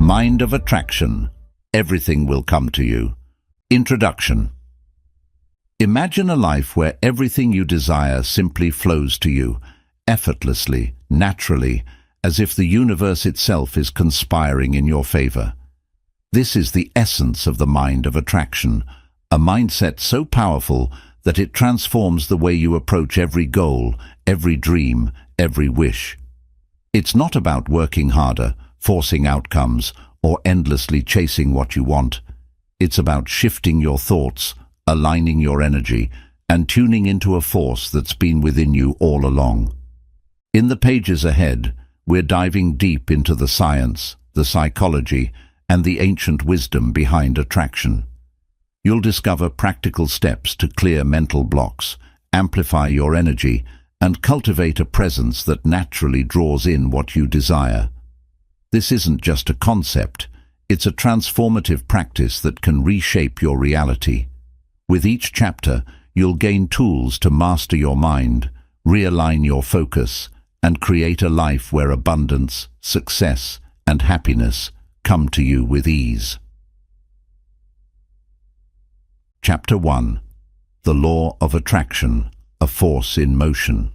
Mind of attraction. Everything will come to you. Introduction. Imagine a life where everything you desire simply flows to you, effortlessly, naturally, as if the universe itself is conspiring in your favor. This is the essence of the mind of attraction, a mindset so powerful that it transforms the way you approach every goal, every dream, every wish. It's not about working harder, forcing outcomes, or endlessly chasing what you want. It's about shifting your thoughts, aligning your energy, and tuning into a force that's been within you all along. In the pages ahead, we're diving deep into the science, the psychology, and the ancient wisdom behind attraction. You'll discover practical steps to clear mental blocks, amplify your energy, and cultivate a presence that naturally draws in what you desire. This isn't just a concept, it's a transformative practice that can reshape your reality. With each chapter, you'll gain tools to master your mind, realign your focus, and create a life where abundance, success, and happiness come to you with ease. Chapter 1. The Law of Attraction, a Force in Motion.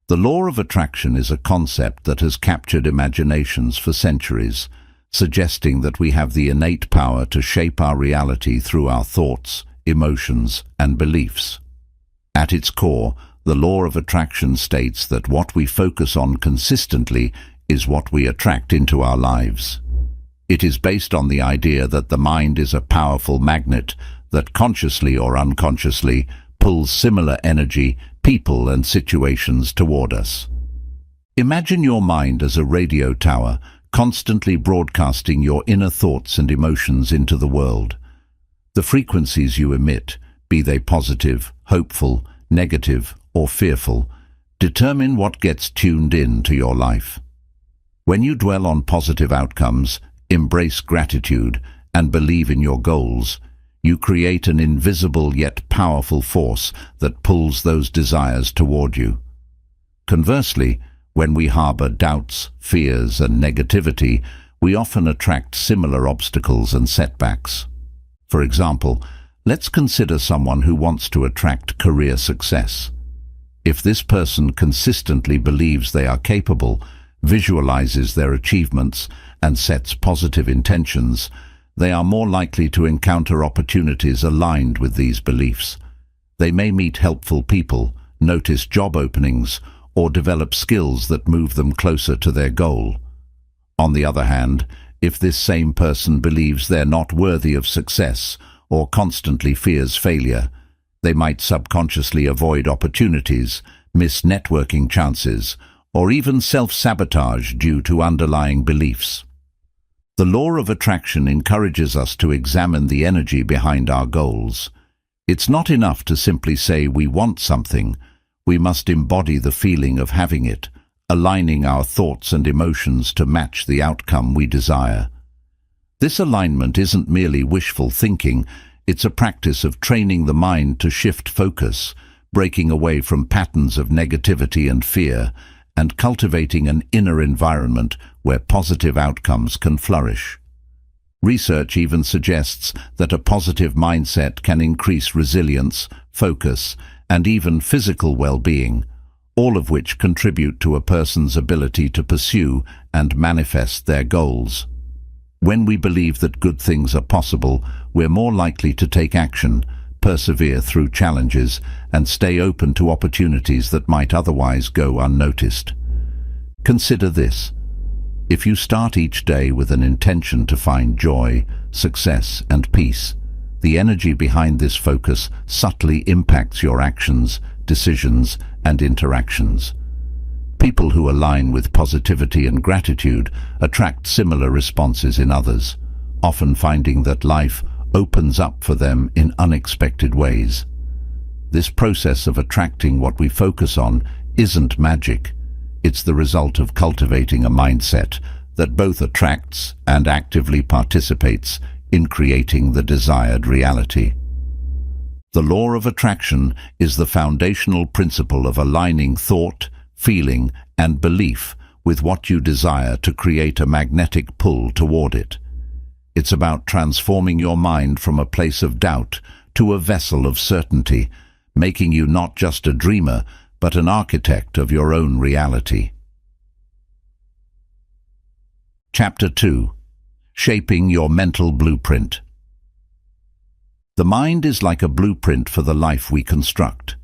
The law of attraction is a concept that has captured imaginations for centuries, suggesting that we have the innate power to shape our reality through our thoughts, emotions, and beliefs. At its core, the law of attraction states that what we focus on consistently is what we attract into our lives. It is based on the idea that the mind is a powerful magnet that consciously or unconsciously pulls similar energy, people and situations toward us. Imagine your mind as a radio tower, constantly broadcasting your inner thoughts and emotions into the world. The frequencies you emit, be they positive, hopeful, negative, or fearful, determine what gets tuned in to your life. When you dwell on positive outcomes, embrace gratitude, and believe in your goals, you create an invisible yet powerful force that pulls those desires toward you. Conversely, when we harbor doubts, fears, and negativity, we often attract similar obstacles and setbacks. For example, let's consider someone who wants to attract career success. If this person consistently believes they are capable, visualizes their achievements, and sets positive intentions, they are more likely to encounter opportunities aligned with these beliefs. They may meet helpful people, notice job openings, or develop skills that move them closer to their goal. On the other hand, if this same person believes they're not worthy of success or constantly fears failure, they might subconsciously avoid opportunities, miss networking chances, or even self-sabotage due to underlying beliefs. The law of attraction encourages us to examine the energy behind our goals. It's not enough to simply say we want something. We must embody the feeling of having it, aligning our thoughts and emotions to match the outcome we desire. This alignment isn't merely wishful thinking, it's a practice of training the mind to shift focus, breaking away from patterns of negativity and fear, and cultivating an inner environment where positive outcomes can flourish. Research even suggests that a positive mindset can increase resilience, focus, and even physical well-being, all of which contribute to a person's ability to pursue and manifest their goals. When we believe that good things are possible, we're more likely to take action, persevere through challenges, and stay open to opportunities that might otherwise go unnoticed. Consider this. If you start each day with an intention to find joy, success, and peace, the energy behind this focus subtly impacts your actions, decisions, and interactions. People who align with positivity and gratitude attract similar responses in others, often finding that life opens up for them in unexpected ways. This process of attracting what we focus on isn't magic. It's the result of cultivating a mindset that both attracts and actively participates in creating the desired reality. The law of attraction is the foundational principle of aligning thought, feeling, and belief with what you desire to create a magnetic pull toward it. It's about transforming your mind from a place of doubt to a vessel of certainty, making you not just a dreamer, but an architect of your own reality. Chapter 2. Shaping your mental blueprint. The mind is like a blueprint for the life we construct.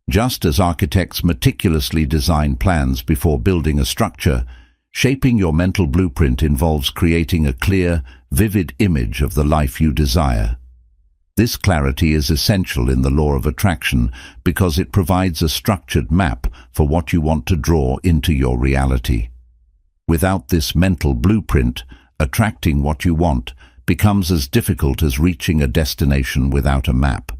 Just as architects meticulously design plans before building a structure, shaping your mental blueprint involves creating a clear, vivid image of the life you desire. This clarity is essential in the law of attraction because it provides a structured map for what you want to draw into your reality. Without this mental blueprint, attracting what you want becomes as difficult as reaching a destination without a map.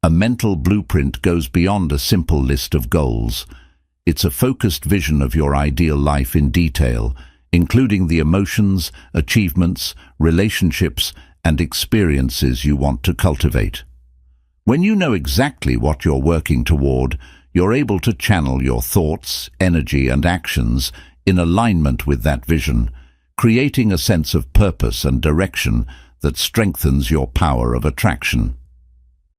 A mental blueprint goes beyond a simple list of goals. It's a focused vision of your ideal life in detail, including the emotions, achievements, relationships, and experiences you want to cultivate. When you know exactly what you're working toward, you're able to channel your thoughts, energy, and actions in alignment with that vision, creating a sense of purpose and direction that strengthens your power of attraction.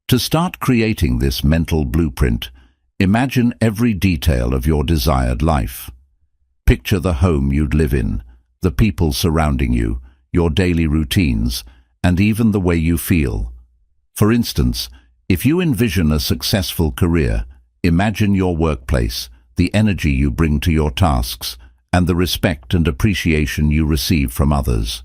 To start creating this mental blueprint, imagine every detail of your desired life. Picture the home you'd live in, the people surrounding you, your daily routines, and even the way you feel. For instance, if you envision a successful career, imagine your workplace, the energy you bring to your tasks, and the respect and appreciation you receive from others.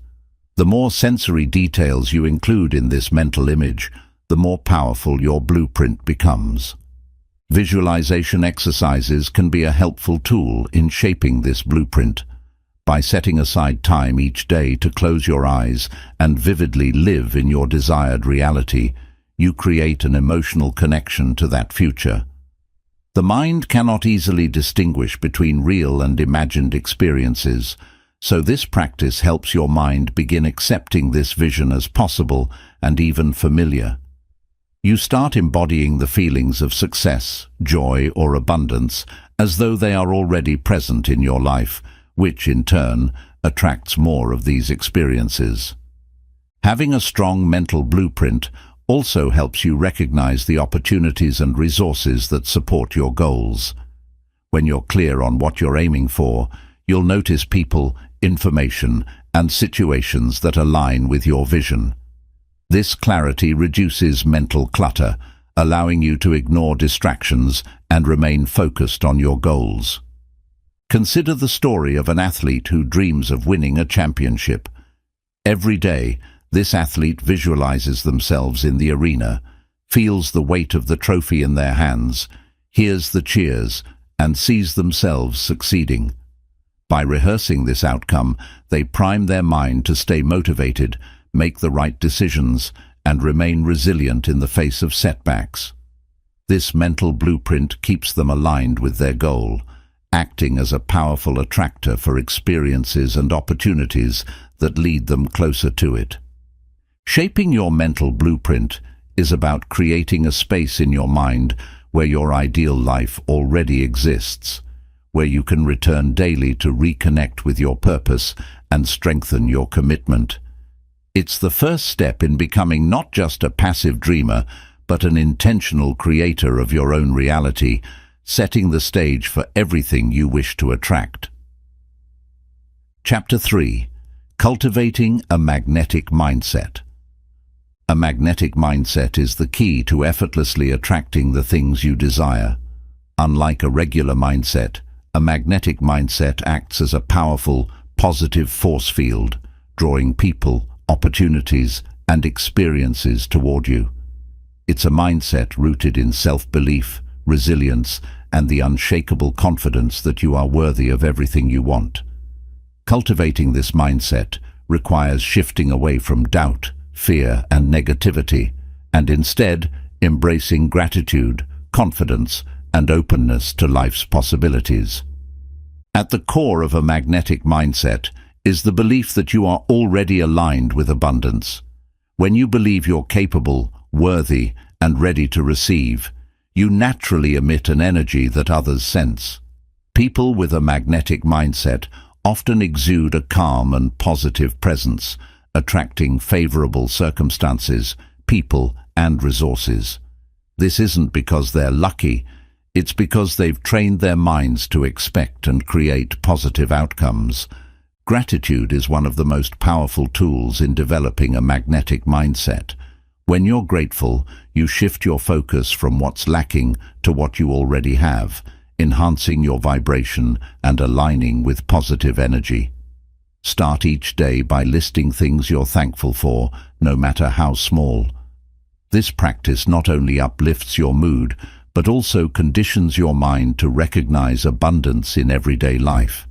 The more sensory details you include in this mental image, the more powerful your blueprint becomes. Visualization exercises can be a helpful tool in shaping this blueprint. By setting aside time each day to close your eyes and vividly live in your desired reality, you create an emotional connection to that future. The mind cannot easily distinguish between real and imagined experiences, so this practice helps your mind begin accepting this vision as possible and even familiar. You start embodying the feelings of success, joy, or abundance as though they are already present in your life, which, in turn, attracts more of these experiences. Having a strong mental blueprint also helps you recognize the opportunities and resources that support your goals. When you're clear on what you're aiming for, you'll notice people, information, and situations that align with your vision. This clarity reduces mental clutter, allowing you to ignore distractions and remain focused on your goals. Consider the story of an athlete who dreams of winning a championship. Every day, this athlete visualizes themselves in the arena, feels the weight of the trophy in their hands, hears the cheers, and sees themselves succeeding. By rehearsing this outcome, they prime their mind to stay motivated, make the right decisions, and remain resilient in the face of setbacks. This mental blueprint keeps them aligned with their goal, acting as a powerful attractor for experiences and opportunities that lead them closer to it. Shaping your mental blueprint is about creating a space in your mind where your ideal life already exists, where you can return daily to reconnect with your purpose and strengthen your commitment. It's the first step in becoming not just a passive dreamer, but an intentional creator of your own reality, setting the stage for everything you wish to attract. Chapter 3. Cultivating a magnetic mindset. A magnetic mindset is the key to effortlessly attracting the things you desire. Unlike a regular mindset, a magnetic mindset acts as a powerful, positive force field, drawing people, opportunities, and experiences toward you. It's a mindset rooted in self-belief, resilience, and the unshakable confidence that you are worthy of everything you want. Cultivating this mindset requires shifting away from doubt, fear, and negativity, and instead embracing gratitude, confidence, and openness to life's possibilities. At the core of a magnetic mindset is the belief that you are already aligned with abundance. When you believe you're capable, worthy, and ready to receive, you naturally emit an energy that others sense. People with a magnetic mindset often exude a calm and positive presence, attracting favorable circumstances, people, and resources. This isn't because they're lucky, it's because they've trained their minds to expect and create positive outcomes. Gratitude is one of the most powerful tools in developing a magnetic mindset. When you're grateful, you shift your focus from what's lacking to what you already have, enhancing your vibration and aligning with positive energy. Start each day by listing things you're thankful for, no matter how small. This practice not only uplifts your mood, but also conditions your mind to recognize abundance in everyday life.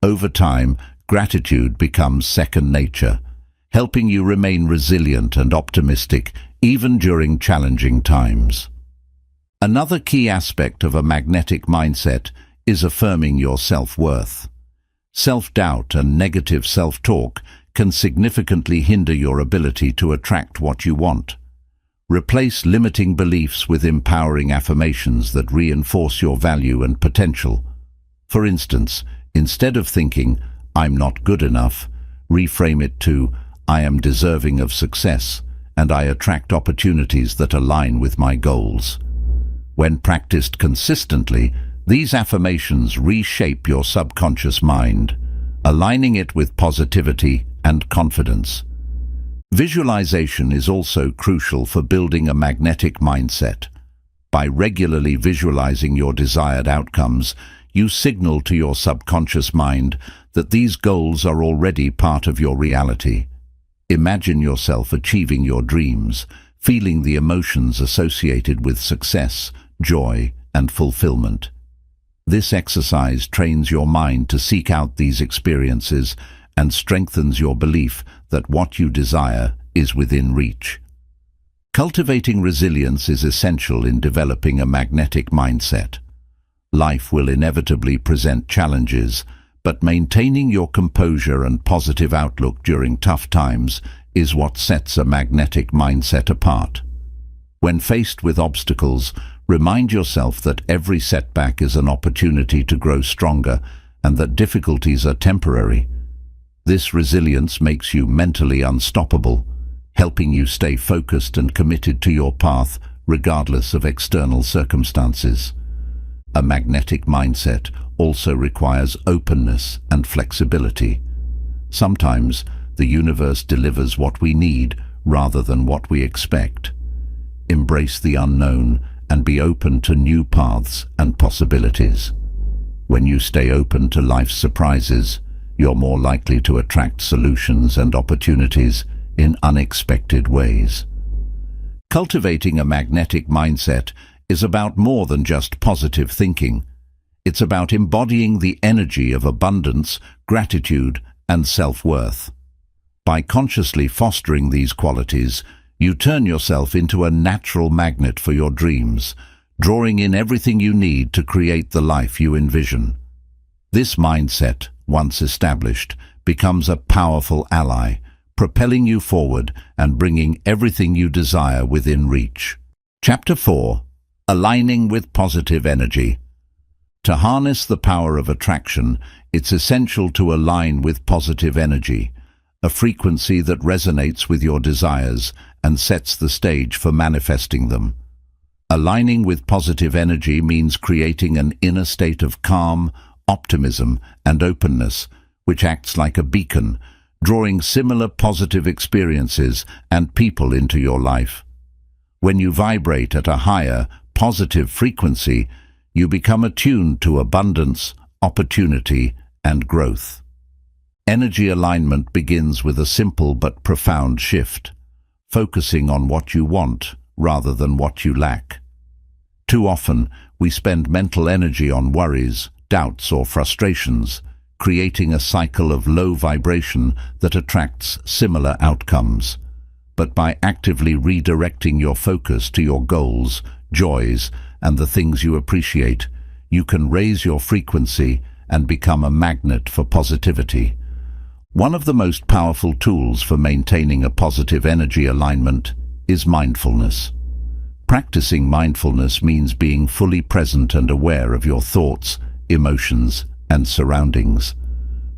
Over time, gratitude becomes second nature, helping you remain resilient and optimistic even during challenging times. Another key aspect of a magnetic mindset is affirming your self-worth. Self-doubt and negative self-talk can significantly hinder your ability to attract what you want. Replace limiting beliefs with empowering affirmations that reinforce your value and potential. For instance, instead of thinking, "I'm not good enough," reframe it to, "I am deserving of success, and I attract opportunities that align with my goals." When practiced consistently, these affirmations reshape your subconscious mind, aligning it with positivity and confidence. Visualization is also crucial for building a magnetic mindset. By regularly visualizing your desired outcomes, you signal to your subconscious mind that these goals are already part of your reality. Imagine yourself achieving your dreams, feeling the emotions associated with success, joy, and fulfillment. This exercise trains your mind to seek out these experiences and strengthens your belief that what you desire is within reach. Cultivating resilience is essential in developing a magnetic mindset. Life will inevitably present challenges, but maintaining your composure and positive outlook during tough times is what sets a magnetic mindset apart. When faced with obstacles, remind yourself that every setback is an opportunity to grow stronger and that difficulties are temporary. This resilience makes you mentally unstoppable, helping you stay focused and committed to your path regardless of external circumstances. A magnetic mindset also requires openness and flexibility. Sometimes the universe delivers what we need rather than what we expect. Embrace the unknown and be open to new paths and possibilities. When you stay open to life's surprises, you're more likely to attract solutions and opportunities in unexpected ways. Cultivating a magnetic mindset is about more than just positive thinking. It's about embodying the energy of abundance, gratitude, and self-worth. By consciously fostering these qualities, you turn yourself into a natural magnet for your dreams, drawing in everything you need to create the life you envision. This mindset, once established, becomes a powerful ally, propelling you forward and bringing everything you desire within reach. Chapter 4. Aligning with positive energy. To harness the power of attraction, it's essential to align with positive energy, a frequency that resonates with your desires and sets the stage for manifesting them. Aligning with positive energy means creating an inner state of calm, optimism, and openness, which acts like a beacon, drawing similar positive experiences and people into your life. When you vibrate at a higher, positive frequency, you become attuned to abundance, opportunity, and growth. Energy alignment begins with a simple but profound shift, focusing on what you want rather than what you lack. Too often, we spend mental energy on worries, doubts, or frustrations, creating a cycle of low vibration that attracts similar outcomes. But by actively redirecting your focus to your goals, joys, and the things you appreciate, you can raise your frequency and become a magnet for positivity. One of the most powerful tools for maintaining a positive energy alignment is mindfulness. Practicing mindfulness means being fully present and aware of your thoughts, emotions, and surroundings.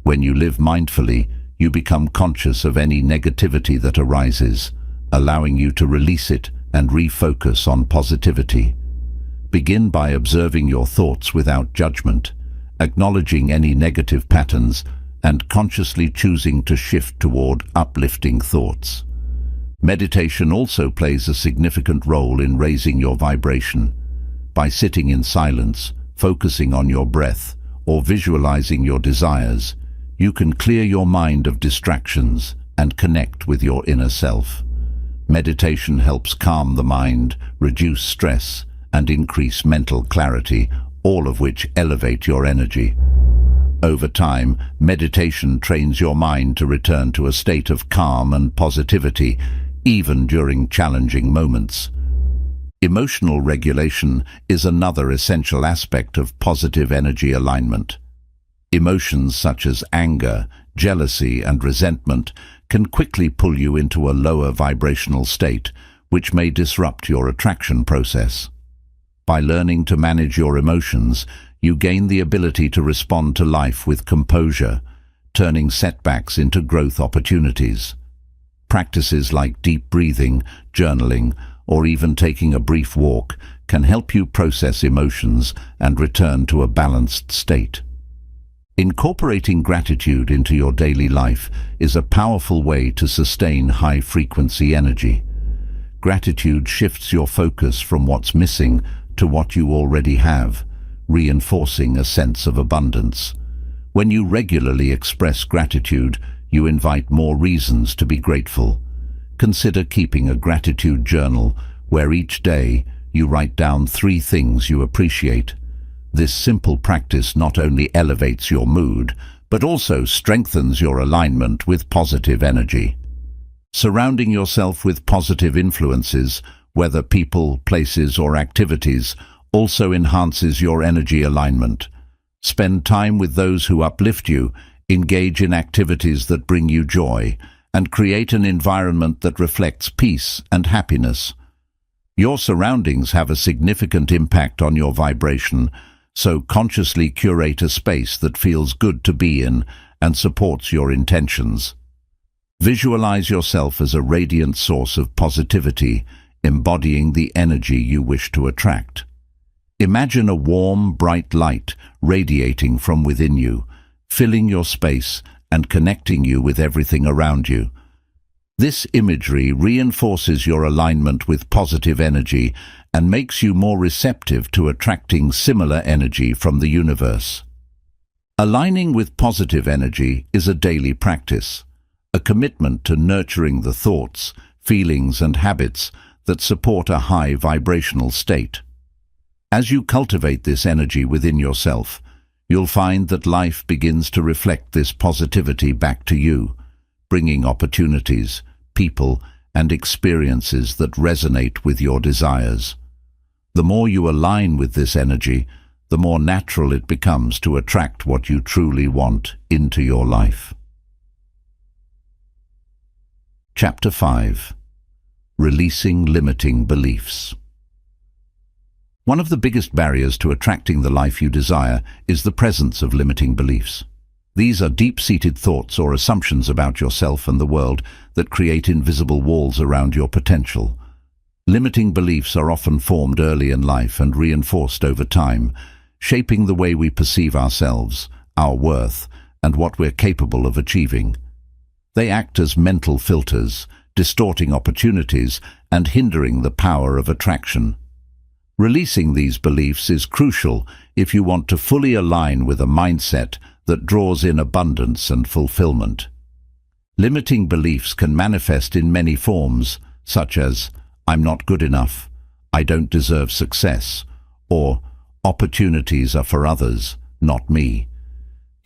When you live mindfully, you become conscious of any negativity that arises, allowing you to release it and refocus on positivity. Begin by observing your thoughts without judgment, acknowledging any negative patterns, and consciously choosing to shift toward uplifting thoughts. Meditation also plays a significant role in raising your vibration. By sitting in silence, focusing on your breath, or visualizing your desires, you can clear your mind of distractions and connect with your inner self. Meditation helps calm the mind, reduce stress, and increase mental clarity, all of which elevate your energy. Over time, meditation trains your mind to return to a state of calm and positivity, even during challenging moments. Emotional regulation is another essential aspect of positive energy alignment. Emotions such as anger, jealousy, and resentment can quickly pull you into a lower vibrational state, which may disrupt your attraction process. By learning to manage your emotions, you gain the ability to respond to life with composure, turning setbacks into growth opportunities. Practices like deep breathing, journaling, or even taking a brief walk can help you process emotions and return to a balanced state. Incorporating gratitude into your daily life is a powerful way to sustain high-frequency energy. Gratitude shifts your focus from what's missing to what you already have, reinforcing a sense of abundance. When you regularly express gratitude, you invite more reasons to be grateful. Consider keeping a gratitude journal where each day you write down 3 things you appreciate. This simple practice not only elevates your mood, but also strengthens your alignment with positive energy. Surrounding yourself with positive influences, whether people, places, or activities, also enhances your energy alignment. Spend time with those who uplift you, engage in activities that bring you joy, and create an environment that reflects peace and happiness. Your surroundings have a significant impact on your vibration, so consciously curate a space that feels good to be in and supports your intentions. Visualize yourself as a radiant source of positivity, embodying the energy you wish to attract. Imagine a warm, bright light radiating from within you, filling your space and connecting you with everything around you. This imagery reinforces your alignment with positive energy and makes you more receptive to attracting similar energy from the universe. Aligning with positive energy is a daily practice, a commitment to nurturing the thoughts, feelings, and habits that support a high vibrational state. As you cultivate this energy within yourself, you'll find that life begins to reflect this positivity back to you, bringing opportunities, people, and experiences that resonate with your desires. The more you align with this energy, the more natural it becomes to attract what you truly want into your life. Chapter 5. Releasing limiting beliefs. One of the biggest barriers to attracting the life you desire is the presence of limiting beliefs. These are deep-seated thoughts or assumptions about yourself and the world that create invisible walls around your potential. Limiting beliefs are often formed early in life and reinforced over time, shaping the way we perceive ourselves, our worth, and what we're capable of achieving. They act as mental filters, distorting opportunities and hindering the power of attraction. Releasing these beliefs is crucial if you want to fully align with a mindset that draws in abundance and fulfillment. Limiting beliefs can manifest in many forms, such as, "I'm not good enough," "I don't deserve success," or "opportunities are for others, not me."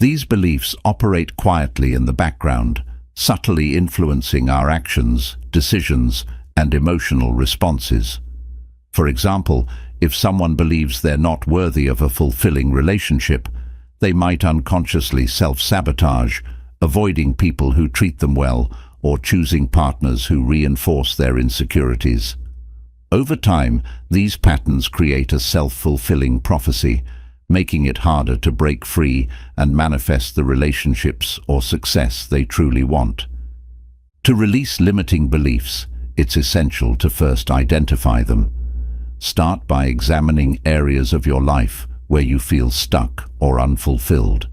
These beliefs operate quietly in the background, subtly influencing our actions, decisions, and emotional responses. For example, if someone believes they're not worthy of a fulfilling relationship, they might unconsciously self-sabotage, avoiding people who treat them well or choosing partners who reinforce their insecurities. Over time, these patterns create a self-fulfilling prophecy, making it harder to break free and manifest the relationships or success they truly want. To release limiting beliefs, it's essential to first identify them. Start by examining areas of your life where you feel stuck or unfulfilled.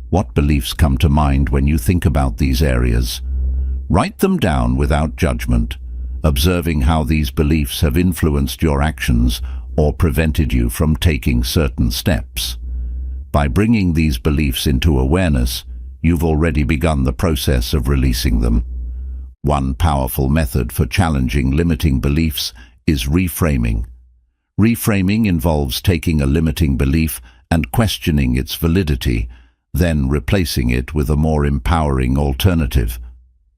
What beliefs come to mind when you think about these areas? Write them down without judgment, observing how these beliefs have influenced your actions or prevented you from taking certain steps. By bringing these beliefs into awareness, you've already begun the process of releasing them. One powerful method for challenging limiting beliefs is reframing. Reframing involves taking a limiting belief and questioning its validity, then replacing it with a more empowering alternative.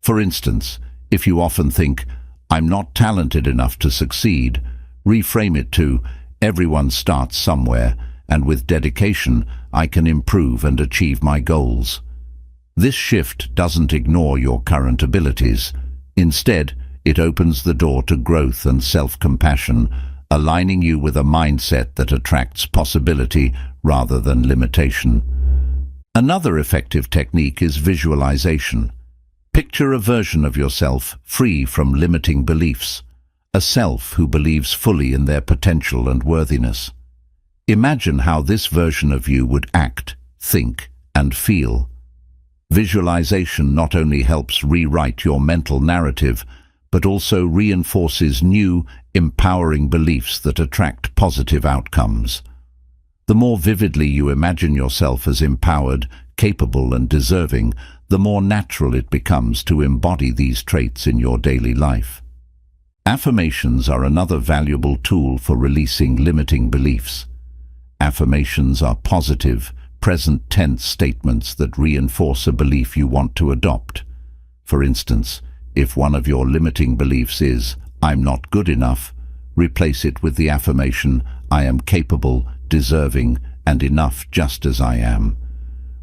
For instance, if you often think, "I'm not talented enough to succeed," reframe it to, "Everyone starts somewhere, and with dedication, I can improve and achieve my goals." This shift doesn't ignore your current abilities. Instead, it opens the door to growth and self-compassion, aligning you with a mindset that attracts possibility rather than limitation. Another effective technique is visualization. Picture a version of yourself free from limiting beliefs, a self who believes fully in their potential and worthiness. Imagine how this version of you would act, think, and feel. Visualization not only helps rewrite your mental narrative, but also reinforces new, empowering beliefs that attract positive outcomes. The more vividly you imagine yourself as empowered, capable, and deserving, the more natural it becomes to embody these traits in your daily life. Affirmations are another valuable tool for releasing limiting beliefs. Affirmations are positive, present-tense statements that reinforce a belief you want to adopt. For instance, if one of your limiting beliefs is, "I'm not good enough," replace it with the affirmation, "I am capable, deserving, and enough just as I am."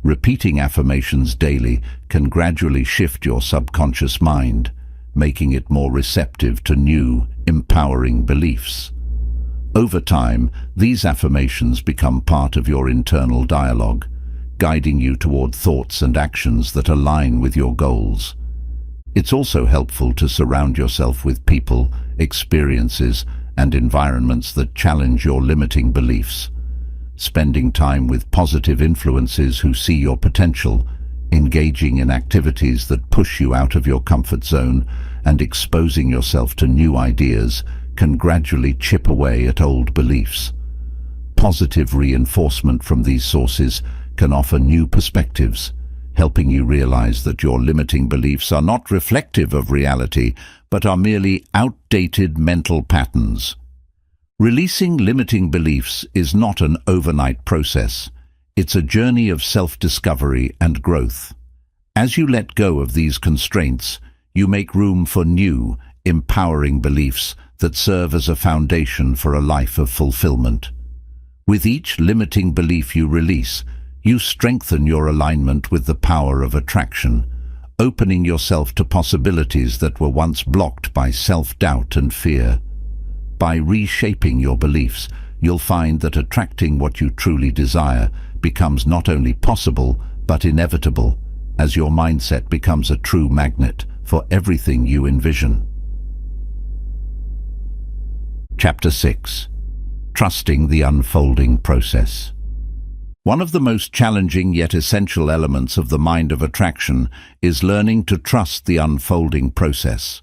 Repeating affirmations daily can gradually shift your subconscious mind, making it more receptive to new, empowering beliefs. Over time, these affirmations become part of your internal dialogue, guiding you toward thoughts and actions that align with your goals. It's also helpful to surround yourself with people, experiences, and environments that challenge your limiting beliefs. Spending time with positive influences who see your potential, engaging in activities that push you out of your comfort zone, and exposing yourself to new ideas can gradually chip away at old beliefs. Positive reinforcement from these sources can offer new perspectives, helping you realize that your limiting beliefs are not reflective of reality, but are merely outdated mental patterns. Releasing limiting beliefs is not an overnight process. It's a journey of self-discovery and growth. As you let go of these constraints, you make room for new, empowering beliefs that serve as a foundation for a life of fulfillment. With each limiting belief you release, you strengthen your alignment with the power of attraction, opening yourself to possibilities that were once blocked by self-doubt and fear. By reshaping your beliefs, you'll find that attracting what you truly desire becomes not only possible, but inevitable, as your mindset becomes a true magnet for everything you envision. Chapter 6. Trusting the unfolding process. One of the most challenging yet essential elements of the mind of attraction is learning to trust the unfolding process.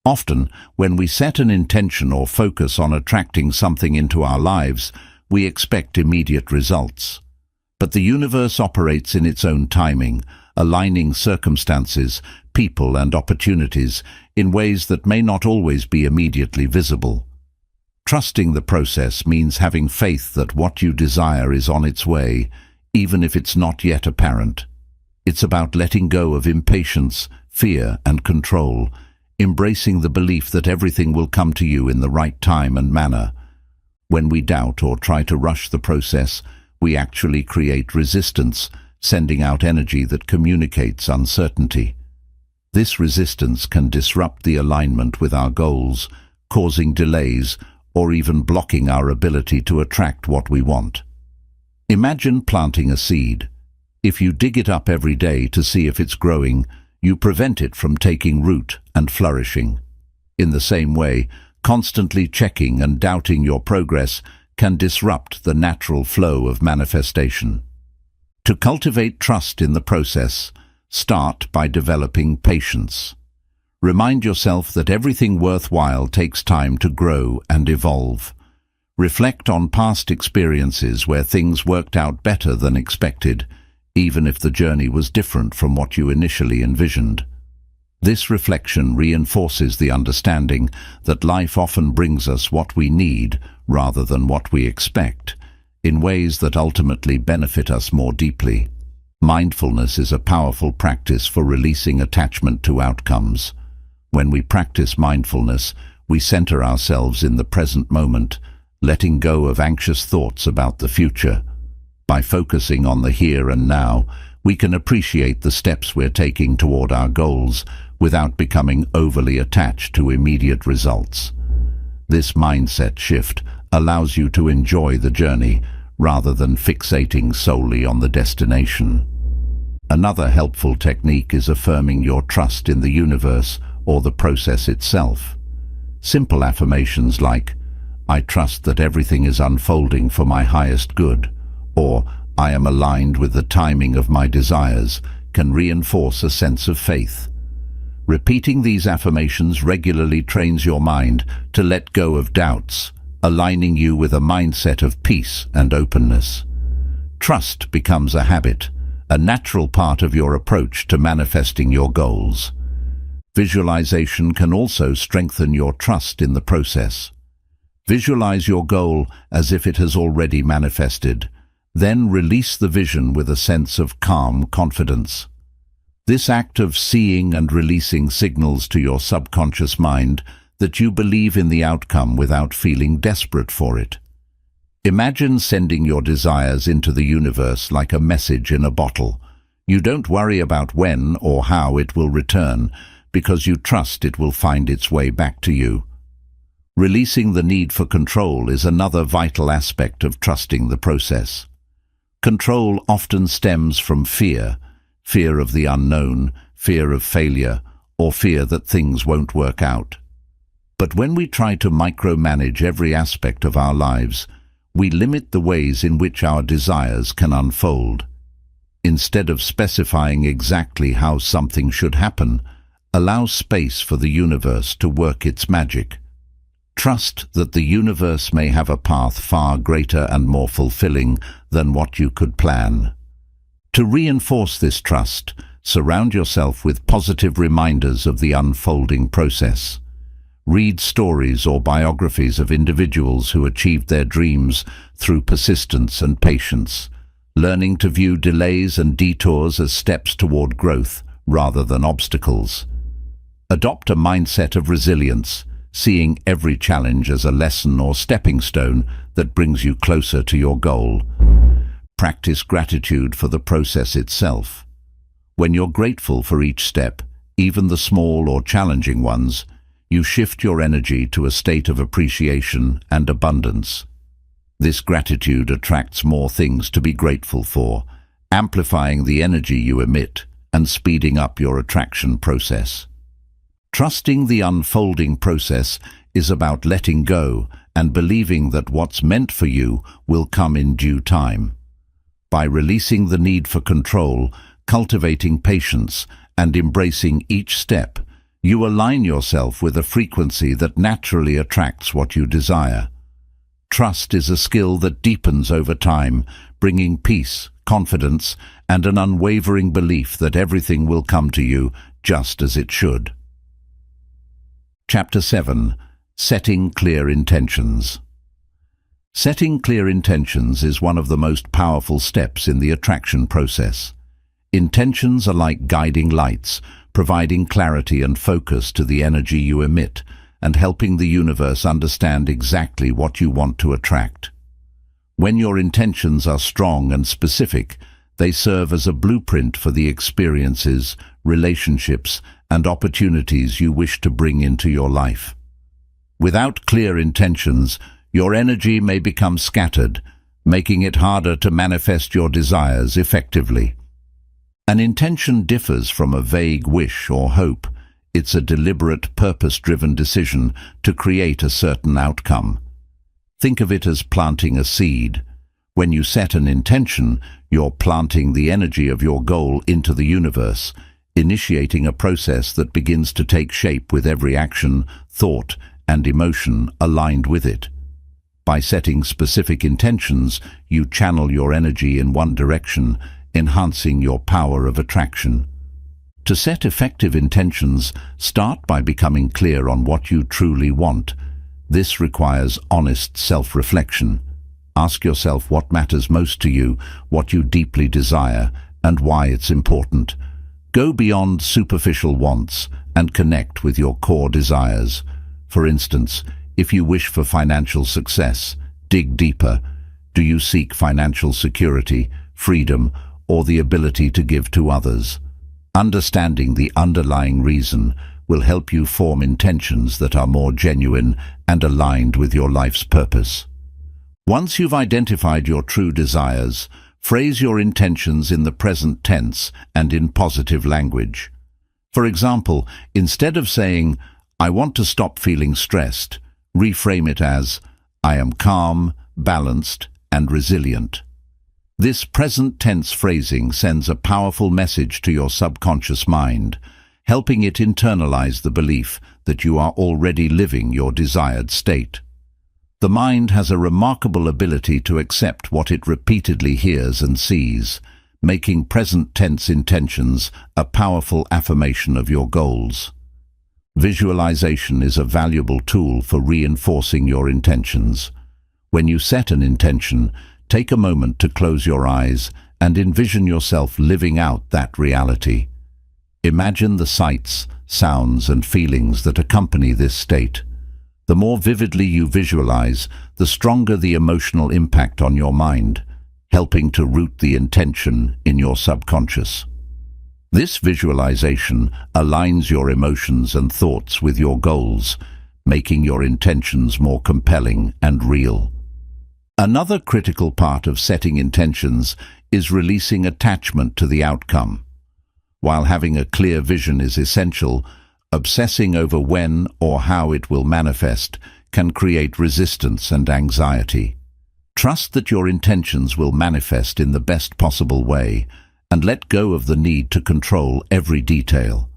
Often, when we set an intention or focus on attracting something into our lives, we expect immediate results. But the universe operates in its own timing, aligning circumstances, people, and opportunities in ways that may not always be immediately visible. Trusting the process means having faith that what you desire is on its way, even if it's not yet apparent. It's about letting go of impatience, fear, and control, embracing the belief that everything will come to you in the right time and manner. When we doubt or try to rush the process, we actually create resistance, sending out energy that communicates uncertainty. This resistance can disrupt the alignment with our goals, causing delays or even blocking our ability to attract what we want. Imagine planting a seed. If you dig it up every day to see if it's growing, you prevent it from taking root and flourishing. In the same way, constantly checking and doubting your progress can disrupt the natural flow of manifestation. To cultivate trust in the process, start by developing patience. Remind yourself that everything worthwhile takes time to grow and evolve. Reflect on past experiences where things worked out better than expected, even if the journey was different from what you initially envisioned. This reflection reinforces the understanding that life often brings us what we need rather than what we expect, in ways that ultimately benefit us more deeply. Mindfulness is a powerful practice for releasing attachment to outcomes. When we practice mindfulness, we center ourselves in the present moment, letting go of anxious thoughts about the future. By focusing on the here and now, we can appreciate the steps we're taking toward our goals without becoming overly attached to immediate results. This mindset shift allows you to enjoy the journey rather than fixating solely on the destination. Another helpful technique is affirming your trust in the universe or the process itself. Simple affirmations like, "I trust that everything is unfolding for my highest good," or "I am aligned with the timing of my desires," can reinforce a sense of faith. Repeating these affirmations regularly trains your mind to let go of doubts, aligning you with a mindset of peace and openness. Trust becomes a habit, a natural part of your approach to manifesting your goals. Visualization can also strengthen your trust in the process. Visualize your goal as if it has already manifested, then release the vision with a sense of calm confidence. This act of seeing and releasing signals to your subconscious mind that you believe in the outcome without feeling desperate for it. Imagine sending your desires into the universe like a message in a bottle. You don't worry about when or how it will return, because you trust it will find its way back to you. Releasing the need for control is another vital aspect of trusting the process. Control often stems from fear of the unknown, fear of failure, or fear that things won't work out. But when we try to micromanage every aspect of our lives, we limit the ways in which our desires can unfold. Instead of specifying exactly how something should happen, allow space for the universe to work its magic. Trust that the universe may have a path far greater and more fulfilling than what you could plan. To reinforce this trust, surround yourself with positive reminders of the unfolding process. Read stories or biographies of individuals who achieved their dreams through persistence and patience, learning to view delays and detours as steps toward growth rather than obstacles. Adopt a mindset of resilience, seeing every challenge as a lesson or stepping stone that brings you closer to your goal. Practice gratitude for the process itself. When you're grateful for each step, even the small or challenging ones, you shift your energy to a state of appreciation and abundance. This gratitude attracts more things to be grateful for, amplifying the energy you emit and speeding up your attraction process. Trusting the unfolding process is about letting go and believing that what's meant for you will come in due time. By releasing the need for control, cultivating patience, and embracing each step, you align yourself with a frequency that naturally attracts what you desire. Trust is a skill that deepens over time, bringing peace, confidence, and an unwavering belief that everything will come to you just as it should. Chapter 7. Setting Clear Intentions. Setting clear intentions is one of the most powerful steps in the attraction process. Intentions are like guiding lights, providing clarity and focus to the energy you emit and helping the universe understand exactly what you want to attract. When your intentions are strong and specific, they serve as a blueprint for the experiences, relationships, and opportunities you wish to bring into your life. Without clear intentions, your energy may become scattered, making it harder to manifest your desires effectively. An intention differs from a vague wish or hope. It's a deliberate, purpose-driven decision to create a certain outcome. Think of it as planting a seed. When you set an intention, you're planting the energy of your goal into the universe, initiating a process that begins to take shape with every action, thought, and emotion aligned with it. By setting specific intentions, you channel your energy in one direction, enhancing your power of attraction. To set effective intentions, start by becoming clear on what you truly want. This requires honest self-reflection. Ask yourself what matters most to you, what you deeply desire, and why it's important. Go beyond superficial wants and connect with your core desires. For instance, if you wish for financial success, dig deeper. Do you seek financial security, freedom, or the ability to give to others? Understanding the underlying reason will help you form intentions that are more genuine and aligned with your life's purpose. Once you've identified your true desires, phrase your intentions in the present tense and in positive language. For example, instead of saying, "I want to stop feeling stressed," reframe it as, "I am calm, balanced, and resilient." This present tense phrasing sends a powerful message to your subconscious mind, helping it internalize the belief that you are already living your desired state. The mind has a remarkable ability to accept what it repeatedly hears and sees, making present tense intentions a powerful affirmation of your goals. Visualization is a valuable tool for reinforcing your intentions. When you set an intention, take a moment to close your eyes and envision yourself living out that reality. Imagine the sights, sounds, and feelings that accompany this state. The more vividly you visualize, the stronger the emotional impact on your mind, helping to root the intention in your subconscious. This visualization aligns your emotions and thoughts with your goals, making your intentions more compelling and real. Another critical part of setting intentions is releasing attachment to the outcome. While having a clear vision is essential, obsessing over when or how it will manifest can create resistance and anxiety. Trust that your intentions will manifest in the best possible way, and let go of the need to control every detail.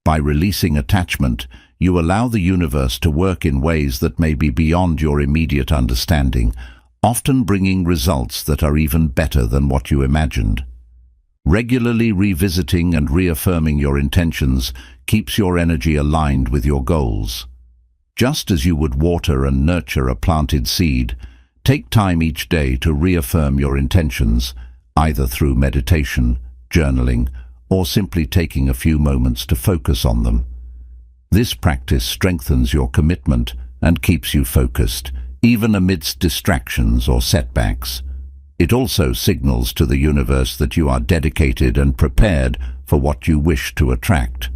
By releasing attachment, you allow the universe to work in ways that may be beyond your immediate understanding, often bringing results that are even better than what you imagined. Regularly revisiting and reaffirming your intentions keeps your energy aligned with your goals. Just as you would water and nurture a planted seed, take time each day to reaffirm your intentions, either through meditation, journaling, or simply taking a few moments to focus on them. This practice strengthens your commitment and keeps you focused, even amidst distractions or setbacks. It also signals to the universe that you are dedicated and prepared for what you wish to attract.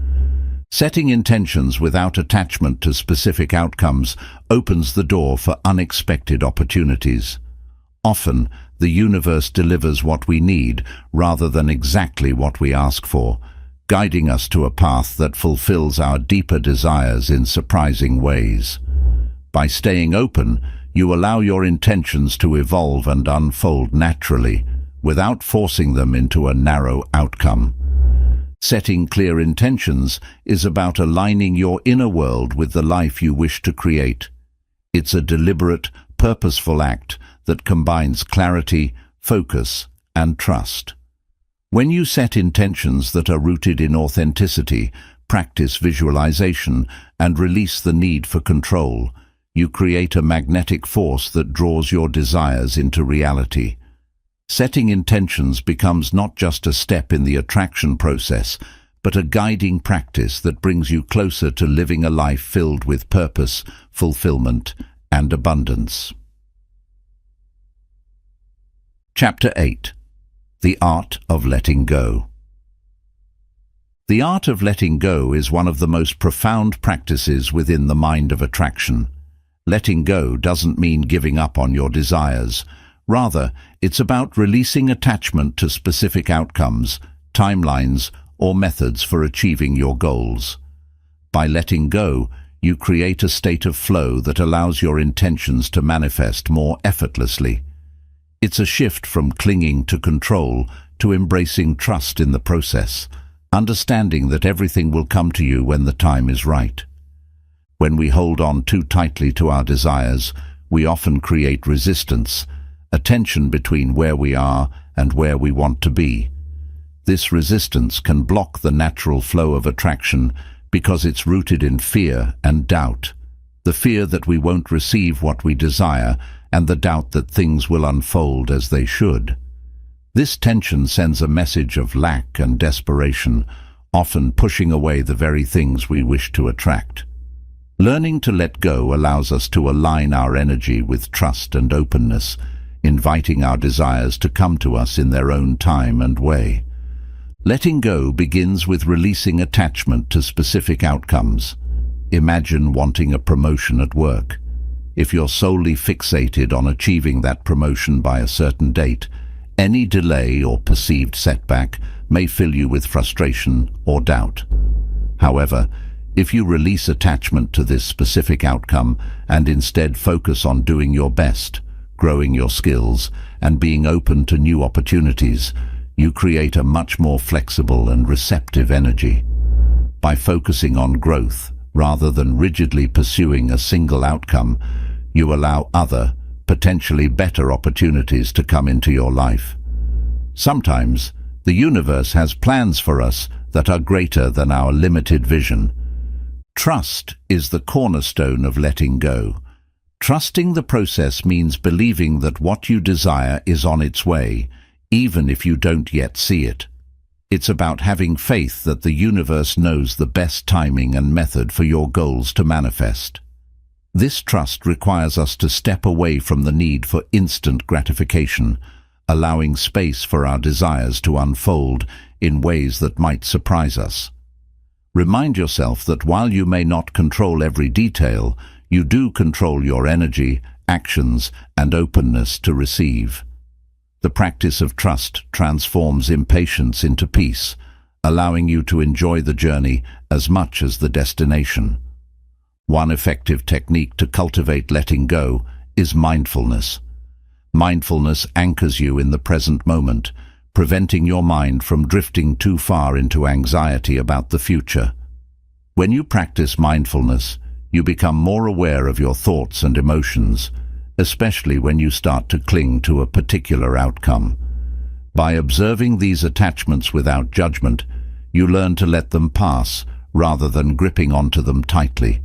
Setting intentions without attachment to specific outcomes opens the door for unexpected opportunities. Often, the universe delivers what we need rather than exactly what we ask for, guiding us to a path that fulfills our deeper desires in surprising ways. By staying open, you allow your intentions to evolve and unfold naturally, without forcing them into a narrow outcome. Setting clear intentions is about aligning your inner world with the life you wish to create. It's a deliberate, purposeful act that combines clarity, focus, and trust. When you set intentions that are rooted in authenticity, practice visualization, and release the need for control, you create a magnetic force that draws your desires into reality. Setting intentions becomes not just a step in the attraction process, but a guiding practice that brings you closer to living a life filled with purpose, fulfillment, and abundance. Chapter 8. The Art of Letting Go. The art of letting go is one of the most profound practices within the mind of attraction. Letting go doesn't mean giving up on your desires. Rather, it's about releasing attachment to specific outcomes, timelines, or methods for achieving your goals. By letting go, you create a state of flow that allows your intentions to manifest more effortlessly. It's a shift from clinging to control to embracing trust in the process, understanding that everything will come to you when the time is right. When we hold on too tightly to our desires, we often create resistance, a tension between where we are and where we want to be. This resistance can block the natural flow of attraction because it's rooted in fear and doubt. The fear that we won't receive what we desire and the doubt that things will unfold as they should. This tension sends a message of lack and desperation, often pushing away the very things we wish to attract. Learning to let go allows us to align our energy with trust and openness, inviting our desires to come to us in their own time and way. Letting go begins with releasing attachment to specific outcomes. Imagine wanting a promotion at work. If you're solely fixated on achieving that promotion by a certain date, any delay or perceived setback may fill you with frustration or doubt. However, if you release attachment to this specific outcome and instead focus on doing your best, growing your skills, and being open to new opportunities, you create a much more flexible and receptive energy. By focusing on growth rather than rigidly pursuing a single outcome, you allow other, potentially better opportunities to come into your life. Sometimes, the universe has plans for us that are greater than our limited vision. Trust is the cornerstone of letting go. Trusting the process means believing that what you desire is on its way, even if you don't yet see it. It's about having faith that the universe knows the best timing and method for your goals to manifest. This trust requires us to step away from the need for instant gratification, allowing space for our desires to unfold in ways that might surprise us. Remind yourself that while you may not control every detail, you do control your energy, actions, and openness to receive. The practice of trust transforms impatience into peace, allowing you to enjoy the journey as much as the destination. One effective technique to cultivate letting go is mindfulness. Mindfulness anchors you in the present moment, preventing your mind from drifting too far into anxiety about the future. When you practice mindfulness, you become more aware of your thoughts and emotions, especially when you start to cling to a particular outcome. By observing these attachments without judgment, you learn to let them pass rather than gripping onto them tightly.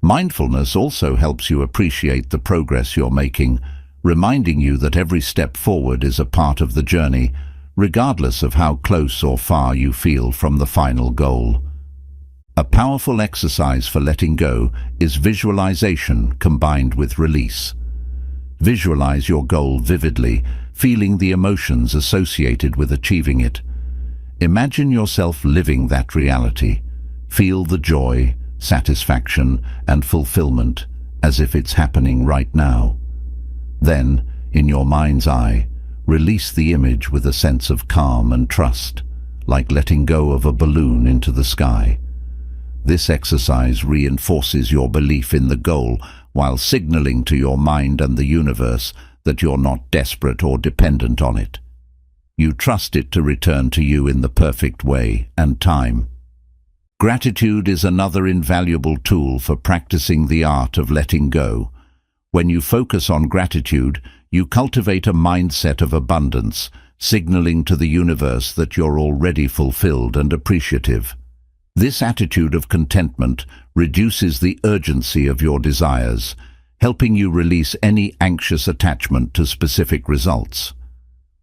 Mindfulness also helps you appreciate the progress you're making, reminding you that every step forward is a part of the journey, regardless of how close or far you feel from the final goal. A powerful exercise for letting go is visualization combined with release. Visualize your goal vividly, feeling the emotions associated with achieving it. Imagine yourself living that reality. Feel the joy, satisfaction, and fulfillment as if it's happening right now. Then, in your mind's eye, release the image with a sense of calm and trust, like letting go of a balloon into the sky. This exercise reinforces your belief in the goal while signaling to your mind and the universe that you're not desperate or dependent on it. You trust it to return to you in the perfect way and time. Gratitude is another invaluable tool for practicing the art of letting go. When you focus on gratitude, you cultivate a mindset of abundance, signaling to the universe that you're already fulfilled and appreciative. This attitude of contentment reduces the urgency of your desires, helping you release any anxious attachment to specific results.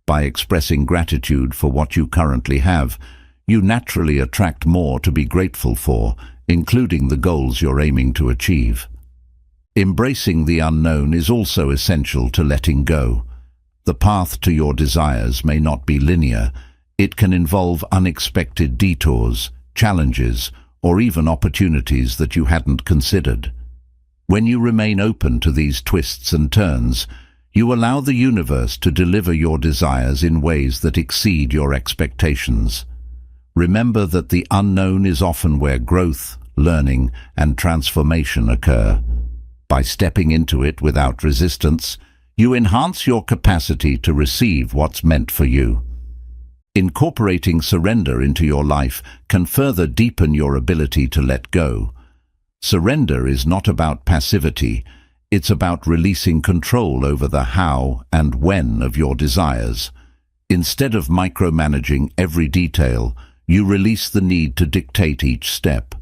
By expressing gratitude for what you currently have, you naturally attract more to be grateful for, including the goals you're aiming to achieve. Embracing the unknown is also essential to letting go. The path to your desires may not be linear. It can involve unexpected detours, challenges, or even opportunities that you hadn't considered. When you remain open to these twists and turns, You allow the universe to deliver your desires in ways that exceed your expectations. Remember that the unknown is often where growth, learning, and transformation occur. By stepping into it without resistance, you enhance your capacity to receive what's meant for you. Incorporating surrender into your life can further deepen your ability to let go. Surrender is not about passivity. It's about releasing control over the how and when of your desires. Instead of micromanaging every detail, you release the need to dictate each step.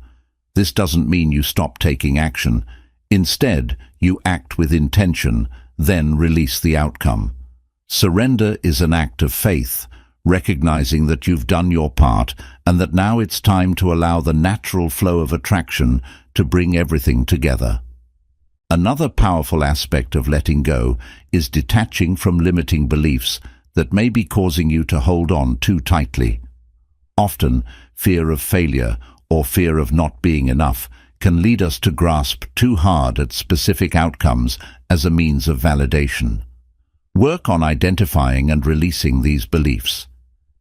This doesn't mean you stop taking action. Instead, you act with intention, then release the outcome. Surrender is an act of faith, recognizing that you've done your part and that now it's time to allow the natural flow of attraction to bring everything together. Another powerful aspect of letting go is detaching from limiting beliefs that may be causing you to hold on too tightly. Often, fear of failure or fear of not being enough can lead us to grasp too hard at specific outcomes as a means of validation. Work on identifying and releasing these beliefs.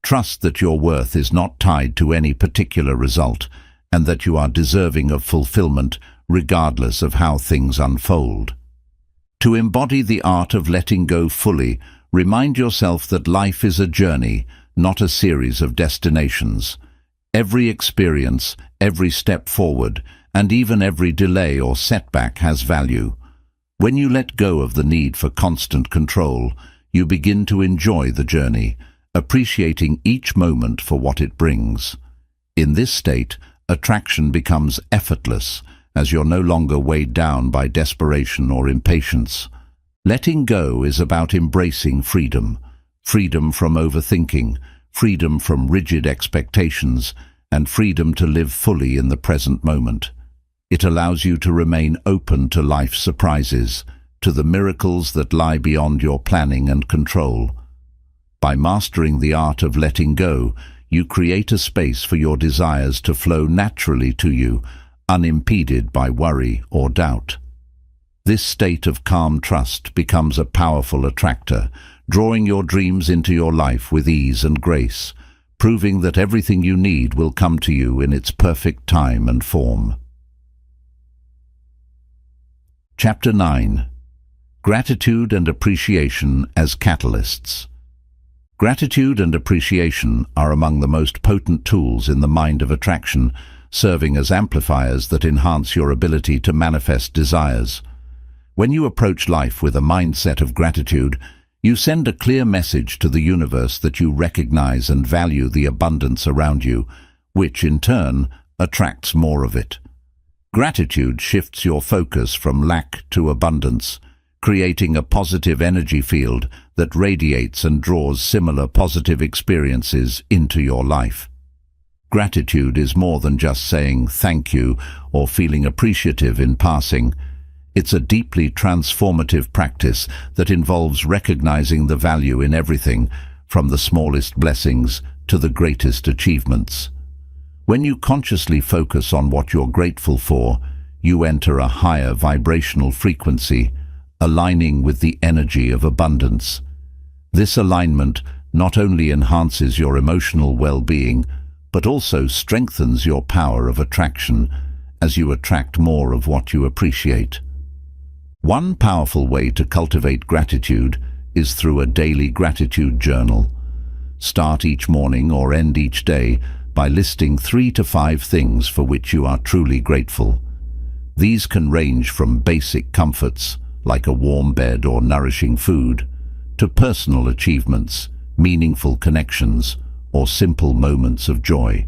Trust that your worth is not tied to any particular result and that you are deserving of fulfillment regardless of how things unfold. To embody the art of letting go fully, remind yourself that life is a journey, not a series of destinations. Every experience, every step forward, and even every delay or setback has value. When you let go of the need for constant control, you begin to enjoy the journey, appreciating each moment for what it brings. In this state, attraction becomes effortless, as you're no longer weighed down by desperation or impatience. Letting go is about embracing freedom. Freedom from overthinking, freedom from rigid expectations, and freedom to live fully in the present moment. It allows you to remain open to life's surprises, to the miracles that lie beyond your planning and control. By mastering the art of letting go, you create a space for your desires to flow naturally to you, unimpeded by worry or doubt. This state of calm trust becomes a powerful attractor, drawing your dreams into your life with ease and grace, proving that everything you need will come to you in its perfect time and form. Chapter 9. Gratitude and Appreciation as Catalysts. Gratitude and appreciation are among the most potent tools in the mind of attraction, serving as amplifiers that enhance your ability to manifest desires. When you approach life with a mindset of gratitude, you send a clear message to the universe that you recognize and value the abundance around you, which in turn attracts more of it. Gratitude shifts your focus from lack to abundance, creating a positive energy field that radiates and draws similar positive experiences into your life. Gratitude is more than just saying thank you or feeling appreciative in passing. It's a deeply transformative practice that involves recognizing the value in everything, from the smallest blessings to the greatest achievements. When you consciously focus on what you're grateful for, you enter a higher vibrational frequency, aligning with the energy of abundance. This alignment not only enhances your emotional well-being, but also strengthens your power of attraction as you attract more of what you appreciate. One powerful way to cultivate gratitude is through a daily gratitude journal. Start each morning or end each day by listing 3 to 5 things for which you are truly grateful. These can range from basic comforts, like a warm bed or nourishing food, to personal achievements, meaningful connections, or simple moments of joy.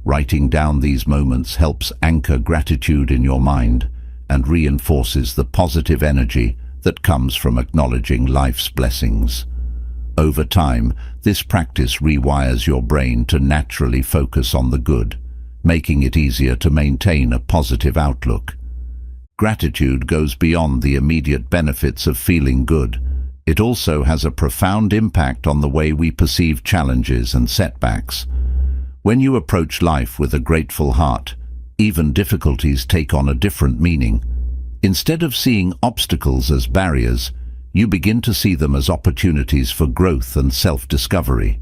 Writing down these moments helps anchor gratitude in your mind and reinforces the positive energy that comes from acknowledging life's blessings. Over time, this practice rewires your brain to naturally focus on the good, making it easier to maintain a positive outlook. Gratitude goes beyond the immediate benefits of feeling good. It also has a profound impact on the way we perceive challenges and setbacks. When you approach life with a grateful heart, even difficulties take on a different meaning. Instead of seeing obstacles as barriers, you begin to see them as opportunities for growth and self-discovery.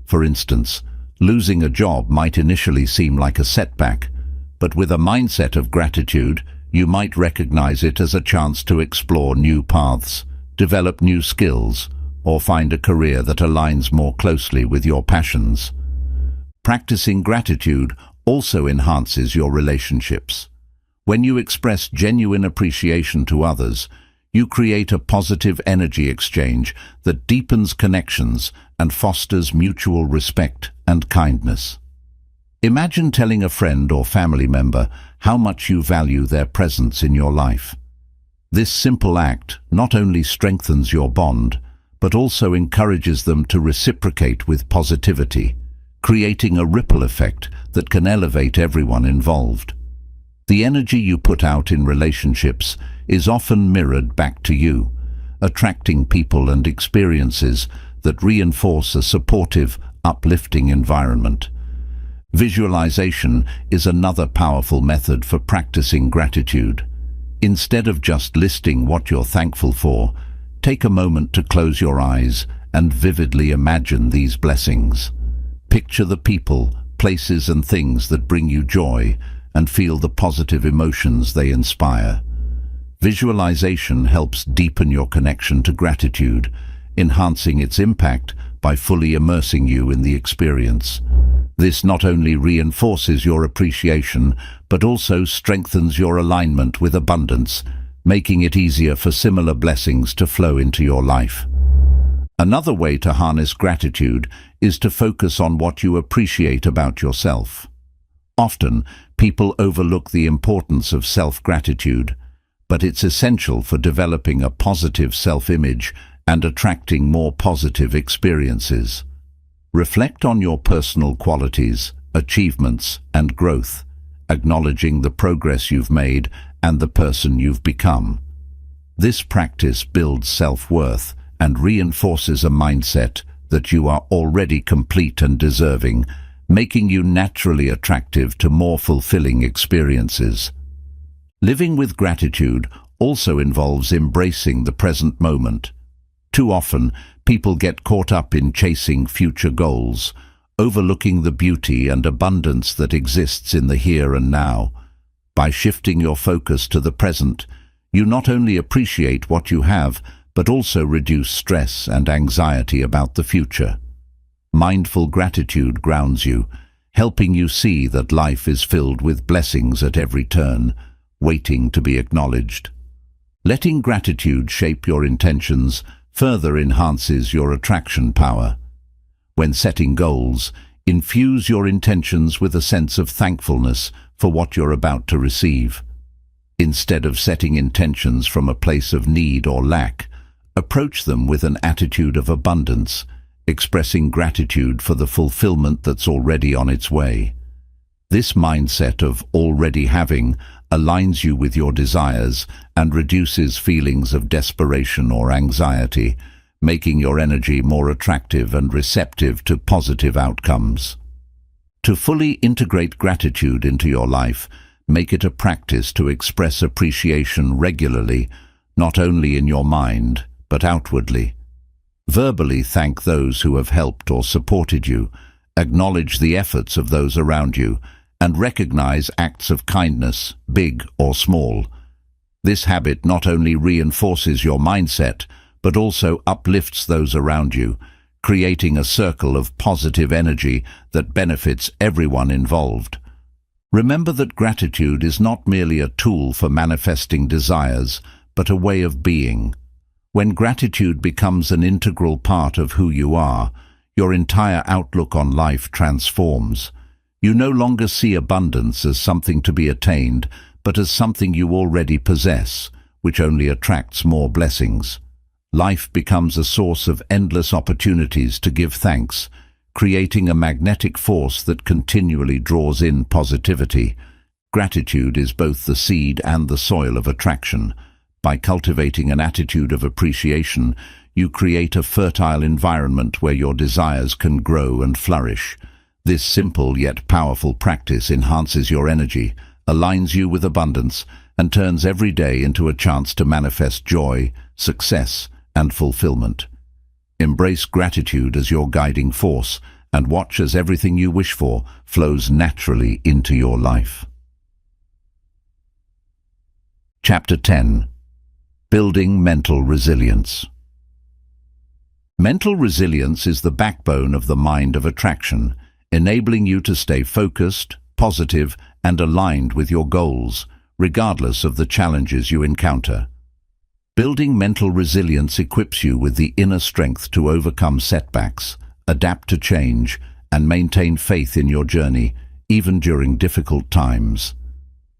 For instance, losing a job might initially seem like a setback, but with a mindset of gratitude, you might recognize it as a chance to explore new paths, develop new skills, or find a career that aligns more closely with your passions. Practicing gratitude also enhances your relationships. When you express genuine appreciation to others, you create a positive energy exchange that deepens connections and fosters mutual respect and kindness. Imagine telling a friend or family member how much you value their presence in your life. This simple act not only strengthens your bond, but also encourages them to reciprocate with positivity, creating a ripple effect that can elevate everyone involved. The energy you put out in relationships is often mirrored back to you, attracting people and experiences that reinforce a supportive, uplifting environment. Visualization is another powerful method for practicing gratitude. Instead of just listing what you're thankful for, take a moment to close your eyes and vividly imagine these blessings. Picture the people, places and things that bring you joy, and feel the positive emotions they inspire. Visualization helps deepen your connection to gratitude, enhancing its impact by fully immersing you in the experience. This not only reinforces your appreciation, but also strengthens your alignment with abundance, making it easier for similar blessings to flow into your life. Another way to harness gratitude is to focus on what you appreciate about yourself. Often, people overlook the importance of self-gratitude, but it's essential for developing a positive self-image and attracting more positive experiences. Reflect on your personal qualities, achievements, and growth, acknowledging the progress you've made and the person you've become. This practice builds self-worth and reinforces a mindset that you are already complete and deserving, making you naturally attractive to more fulfilling experiences. Living with gratitude also involves embracing the present moment. Too often, people get caught up in chasing future goals, overlooking the beauty and abundance that exists in the here and now. By shifting your focus to the present, you not only appreciate what you have, but also reduce stress and anxiety about the future. Mindful gratitude grounds you, helping you see that life is filled with blessings at every turn, waiting to be acknowledged. Letting gratitude shape your intentions further enhances your attraction power. When setting goals, infuse your intentions with a sense of thankfulness for what you're about to receive. Instead of setting intentions from a place of need or lack, approach them with an attitude of abundance, expressing gratitude for the fulfillment that's already on its way. This mindset of already having aligns you with your desires and reduces feelings of desperation or anxiety, making your energy more attractive and receptive to positive outcomes. To fully integrate gratitude into your life, make it a practice to express appreciation regularly, not only in your mind, but outwardly. Verbally thank those who have helped or supported you, acknowledge the efforts of those around you, and recognize acts of kindness, big or small. This habit not only reinforces your mindset, but also uplifts those around you, creating a circle of positive energy that benefits everyone involved. Remember that gratitude is not merely a tool for manifesting desires, but a way of being. When gratitude becomes an integral part of who you are, your entire outlook on life transforms. You no longer see abundance as something to be attained, but as something you already possess, which only attracts more blessings. Life becomes a source of endless opportunities to give thanks, creating a magnetic force that continually draws in positivity. Gratitude is both the seed and the soil of attraction. By cultivating an attitude of appreciation, you create a fertile environment where your desires can grow and flourish. This simple yet powerful practice enhances your energy, aligns you with abundance, and turns every day into a chance to manifest joy, success, and fulfillment. Embrace gratitude as your guiding force and watch as everything you wish for flows naturally into your life. Chapter 10. Building Mental Resilience. Mental resilience is the backbone of the mind of attraction, enabling you to stay focused, positive, and aligned with your goals, regardless of the challenges you encounter. Building mental resilience equips you with the inner strength to overcome setbacks, adapt to change, and maintain faith in your journey, even during difficult times.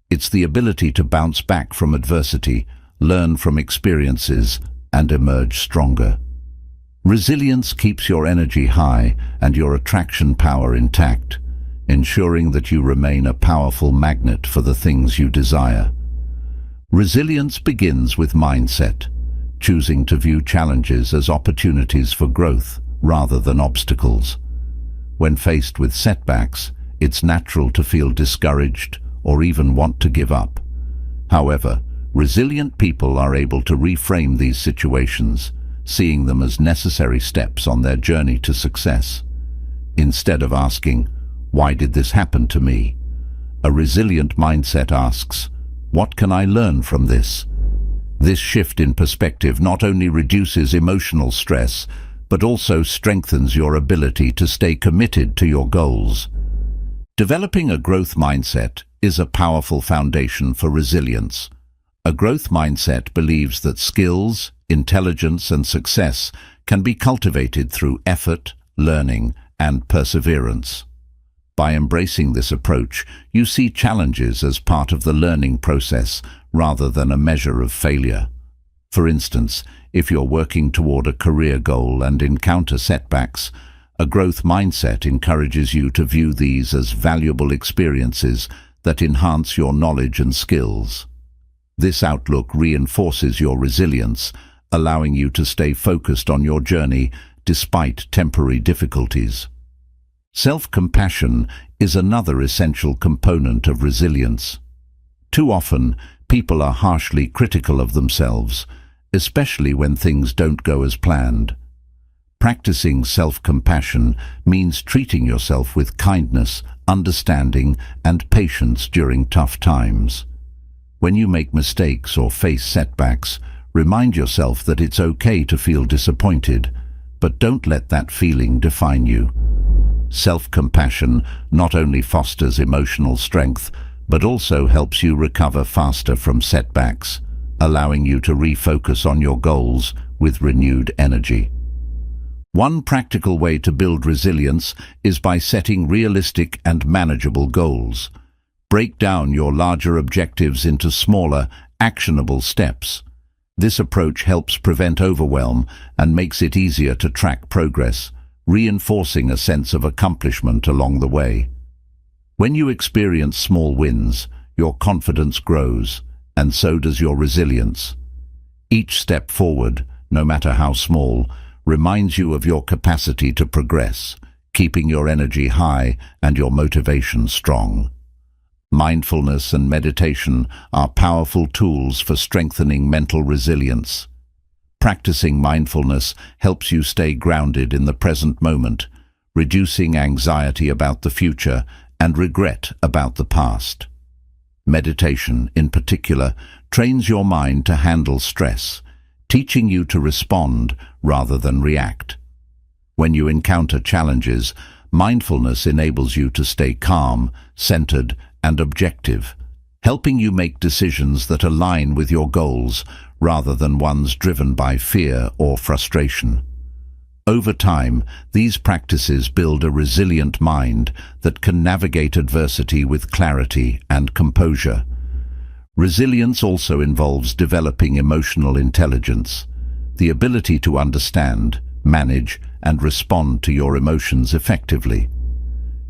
It's the ability to bounce back from adversity, learn from experiences, and emerge stronger. Resilience keeps your energy high and your attraction power intact, ensuring that you remain a powerful magnet for the things you desire. Resilience begins with mindset, choosing to view challenges as opportunities for growth rather than obstacles. When faced with setbacks, it's natural to feel discouraged or even want to give up. However, resilient people are able to reframe these situations, seeing them as necessary steps on their journey to success. Instead of asking, "Why did this happen to me?" a resilient mindset asks, "What can I learn from this?" This shift in perspective not only reduces emotional stress, but also strengthens your ability to stay committed to your goals. Developing a growth mindset is a powerful foundation for resilience. A growth mindset believes that skills, intelligence, and success can be cultivated through effort, learning, and perseverance. By embracing this approach, you see challenges as part of the learning process rather than a measure of failure. For instance, if you're working toward a career goal and encounter setbacks, a growth mindset encourages you to view these as valuable experiences that enhance your knowledge and skills. This outlook reinforces your resilience, allowing you to stay focused on your journey despite temporary difficulties. Self-compassion is another essential component of resilience. Too often, people are harshly critical of themselves, especially when things don't go as planned. Practicing self-compassion means treating yourself with kindness, understanding, and patience during tough times. When you make mistakes or face setbacks, remind yourself that it's okay to feel disappointed, but don't let that feeling define you. Self-compassion not only fosters emotional strength, but also helps you recover faster from setbacks, allowing you to refocus on your goals with renewed energy. One practical way to build resilience is by setting realistic and manageable goals. Break down your larger objectives into smaller, actionable steps. This approach helps prevent overwhelm and makes it easier to track progress, reinforcing a sense of accomplishment along the way. When you experience small wins, your confidence grows, and so does your resilience. Each step forward, no matter how small, reminds you of your capacity to progress, keeping your energy high and your motivation strong. Mindfulness and meditation are powerful tools for strengthening mental resilience. Practicing mindfulness helps you stay grounded in the present moment, reducing anxiety about the future and regret about the past. Meditation, in particular, trains your mind to handle stress, teaching you to respond rather than react. When you encounter challenges, mindfulness enables you to stay calm, centered, and objective, helping you make decisions that align with your goals rather than ones driven by fear or frustration. Over time, these practices build a resilient mind that can navigate adversity with clarity and composure. Resilience also involves developing emotional intelligence, the ability to understand, manage, and respond to your emotions effectively.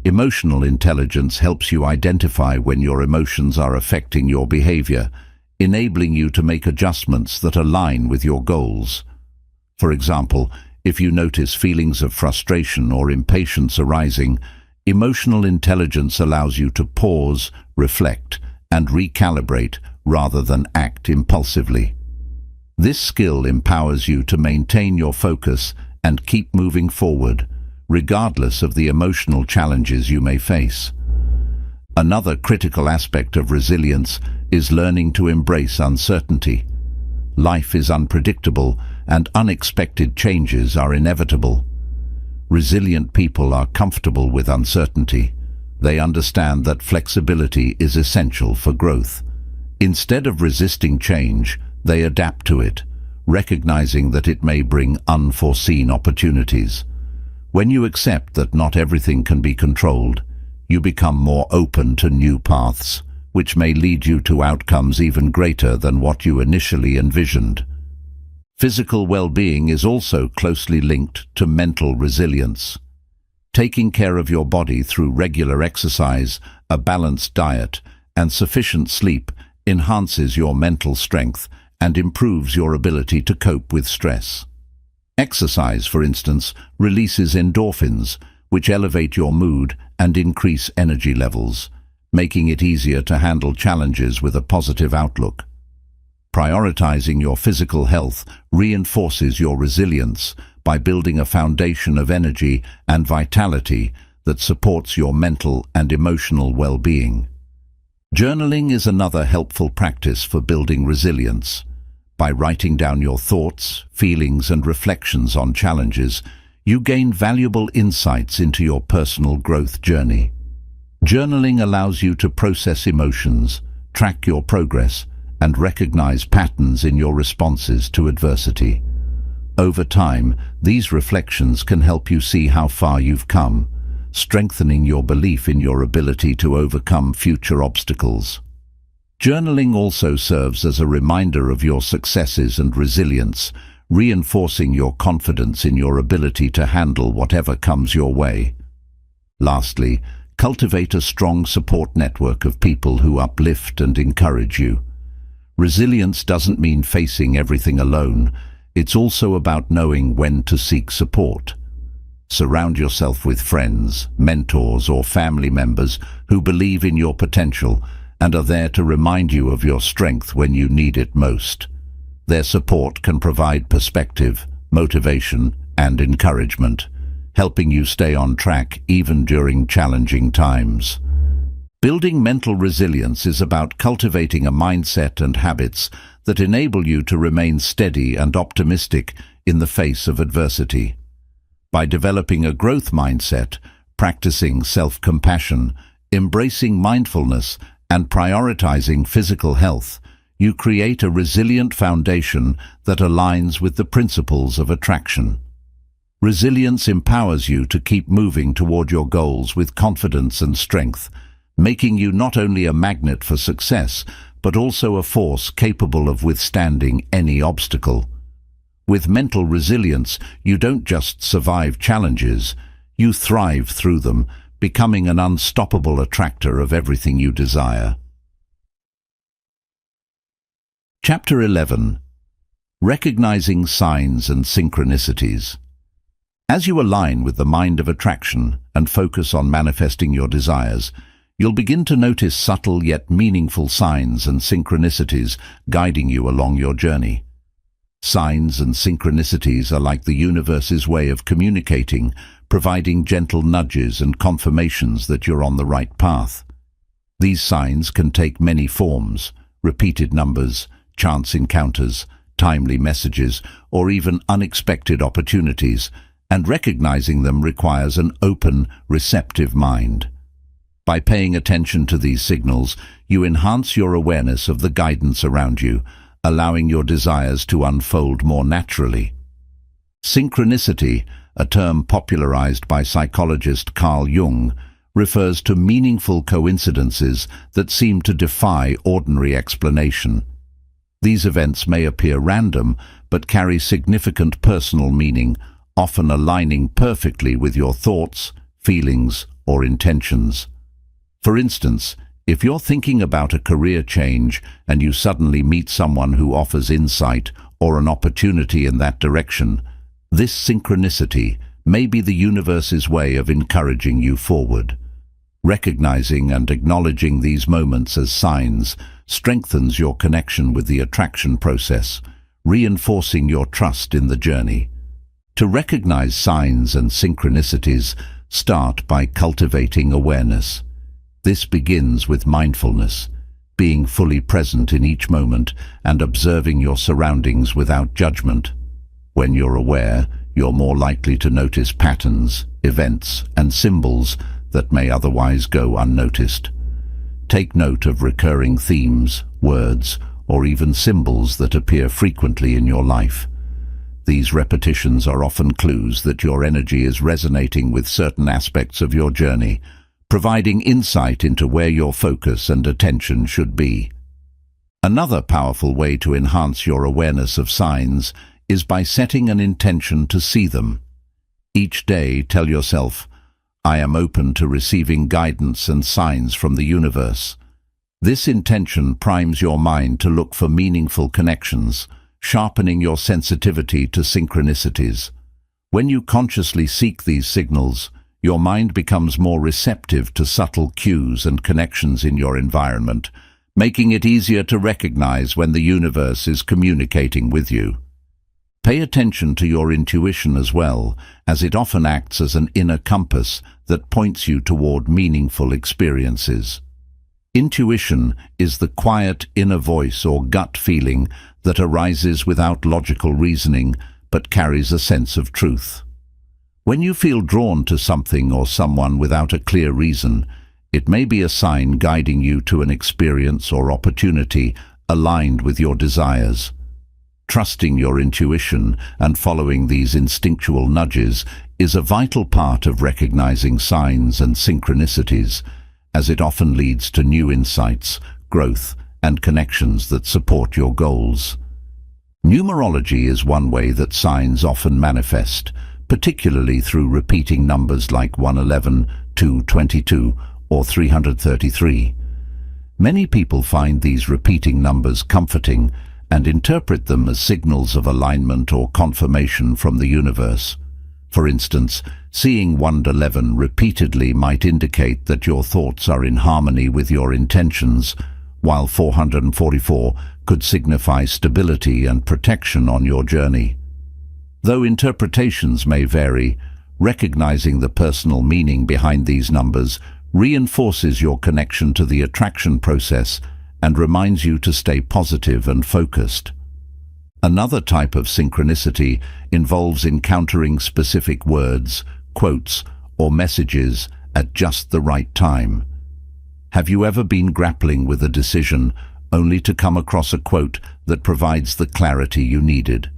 Emotional intelligence helps you identify when your emotions are affecting your behavior, enabling you to make adjustments that align with your goals. For example, if you notice feelings of frustration or impatience arising, emotional intelligence allows you to pause, reflect, and recalibrate rather than act impulsively. This skill empowers you to maintain your focus and keep moving forward, regardless of the emotional challenges you may face. Another critical aspect of resilience is learning to embrace uncertainty. Life is unpredictable, and unexpected changes are inevitable. Resilient people are comfortable with uncertainty. They understand that flexibility is essential for growth. Instead of resisting change, they adapt to it, recognizing that it may bring unforeseen opportunities. When you accept that not everything can be controlled, you become more open to new paths, which may lead you to outcomes even greater than what you initially envisioned. Physical well-being is also closely linked to mental resilience. Taking care of your body through regular exercise, a balanced diet, and sufficient sleep enhances your mental strength and improves your ability to cope with stress. Exercise, for instance, releases endorphins, which elevate your mood and increase energy levels, making it easier to handle challenges with a positive outlook. Prioritizing your physical health reinforces your resilience by building a foundation of energy and vitality that supports your mental and emotional well-being. Journaling is another helpful practice for building resilience. By writing down your thoughts, feelings, and reflections on challenges, you gain valuable insights into your personal growth journey. Journaling allows you to process emotions, track your progress, and recognize patterns in your responses to adversity. Over time, these reflections can help you see how far you've come, strengthening your belief in your ability to overcome future obstacles. Journaling also serves as a reminder of your successes and resilience, reinforcing your confidence in your ability to handle whatever comes your way. Lastly, cultivate a strong support network of people who uplift and encourage you. Resilience doesn't mean facing everything alone. It's also about knowing when to seek support. Surround yourself with friends, mentors, or family members who believe in your potential and are there to remind you of your strength when you need it most. Their support can provide perspective, motivation, and encouragement, helping you stay on track even during challenging times. Building mental resilience is about cultivating a mindset and habits that enable you to remain steady and optimistic in the face of adversity. By developing a growth mindset, practicing self-compassion, embracing mindfulness, and prioritizing physical health, you create a resilient foundation that aligns with the principles of attraction. Resilience empowers you to keep moving toward your goals with confidence and strength, making you not only a magnet for success, but also a force capable of withstanding any obstacle. With mental resilience, you don't just survive challenges, you thrive through them, becoming an unstoppable attractor of everything you desire. Chapter 11. Recognizing Signs and Synchronicities. As you align with the mind of attraction and focus on manifesting your desires, you'll begin to notice subtle yet meaningful signs and synchronicities guiding you along your journey. Signs and synchronicities are like the universe's way of communicating, providing gentle nudges and confirmations that you're on the right path. These signs can take many forms: repeated numbers, chance encounters, timely messages, or even unexpected opportunities, and recognizing them requires an open, receptive mind. By paying attention to these signals, you enhance your awareness of the guidance around you, allowing your desires to unfold more naturally. Synchronicity, a term popularized by psychologist Carl Jung, refers to meaningful coincidences that seem to defy ordinary explanation. These events may appear random, but carry significant personal meaning, often aligning perfectly with your thoughts, feelings, or intentions. For instance, if you're thinking about a career change and you suddenly meet someone who offers insight or an opportunity in that direction, this synchronicity may be the universe's way of encouraging you forward. Recognizing and acknowledging these moments as signs strengthens your connection with the attraction process, reinforcing your trust in the journey. To recognize signs and synchronicities, start by cultivating awareness. This begins with mindfulness, being fully present in each moment and observing your surroundings without judgment. When you're aware, you're more likely to notice patterns, events, and symbols that may otherwise go unnoticed. Take note of recurring themes, words, or even symbols that appear frequently in your life. These repetitions are often clues that your energy is resonating with certain aspects of your journey, providing insight into where your focus and attention should be. Another powerful way to enhance your awareness of signs is by setting an intention to see them. Each day, tell yourself, "I am open to receiving guidance and signs from the universe." This intention primes your mind to look for meaningful connections, sharpening your sensitivity to synchronicities. When you consciously seek these signals, your mind becomes more receptive to subtle cues and connections in your environment, making it easier to recognize when the universe is communicating with you. Pay attention to your intuition as well, as it often acts as an inner compass that points you toward meaningful experiences. Intuition is the quiet inner voice or gut feeling that arises without logical reasoning but carries a sense of truth. When you feel drawn to something or someone without a clear reason, it may be a sign guiding you to an experience or opportunity aligned with your desires. Trusting your intuition and following these instinctual nudges is a vital part of recognizing signs and synchronicities, as it often leads to new insights, growth, and connections that support your goals. Numerology is one way that signs often manifest, particularly through repeating numbers like 111, 222, or 333. Many people find these repeating numbers comforting and interpret them as signals of alignment or confirmation from the universe. For instance, seeing 111 repeatedly might indicate that your thoughts are in harmony with your intentions, while 444 could signify stability and protection on your journey. Though interpretations may vary, recognizing the personal meaning behind these numbers reinforces your connection to the attraction process and reminds you to stay positive and focused. Another type of synchronicity involves encountering specific words, quotes, or messages at just the right time. Have you ever been grappling with a decision only to come across a quote that provides the clarity you needed?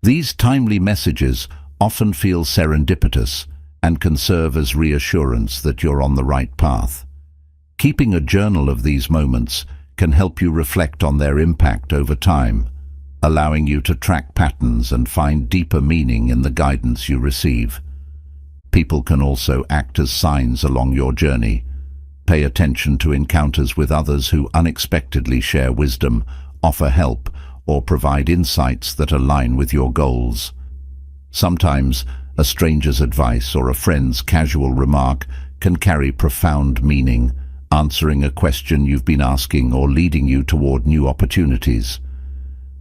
These timely messages often feel serendipitous and can serve as reassurance that you're on the right path. Keeping a journal of these moments can help you reflect on their impact over time, allowing you to track patterns and find deeper meaning in the guidance you receive. People can also act as signs along your journey. Pay attention to encounters with others who unexpectedly share wisdom, offer help, or provide insights that align with your goals. Sometimes, a stranger's advice or a friend's casual remark can carry profound meaning, answering a question you've been asking or leading you toward new opportunities.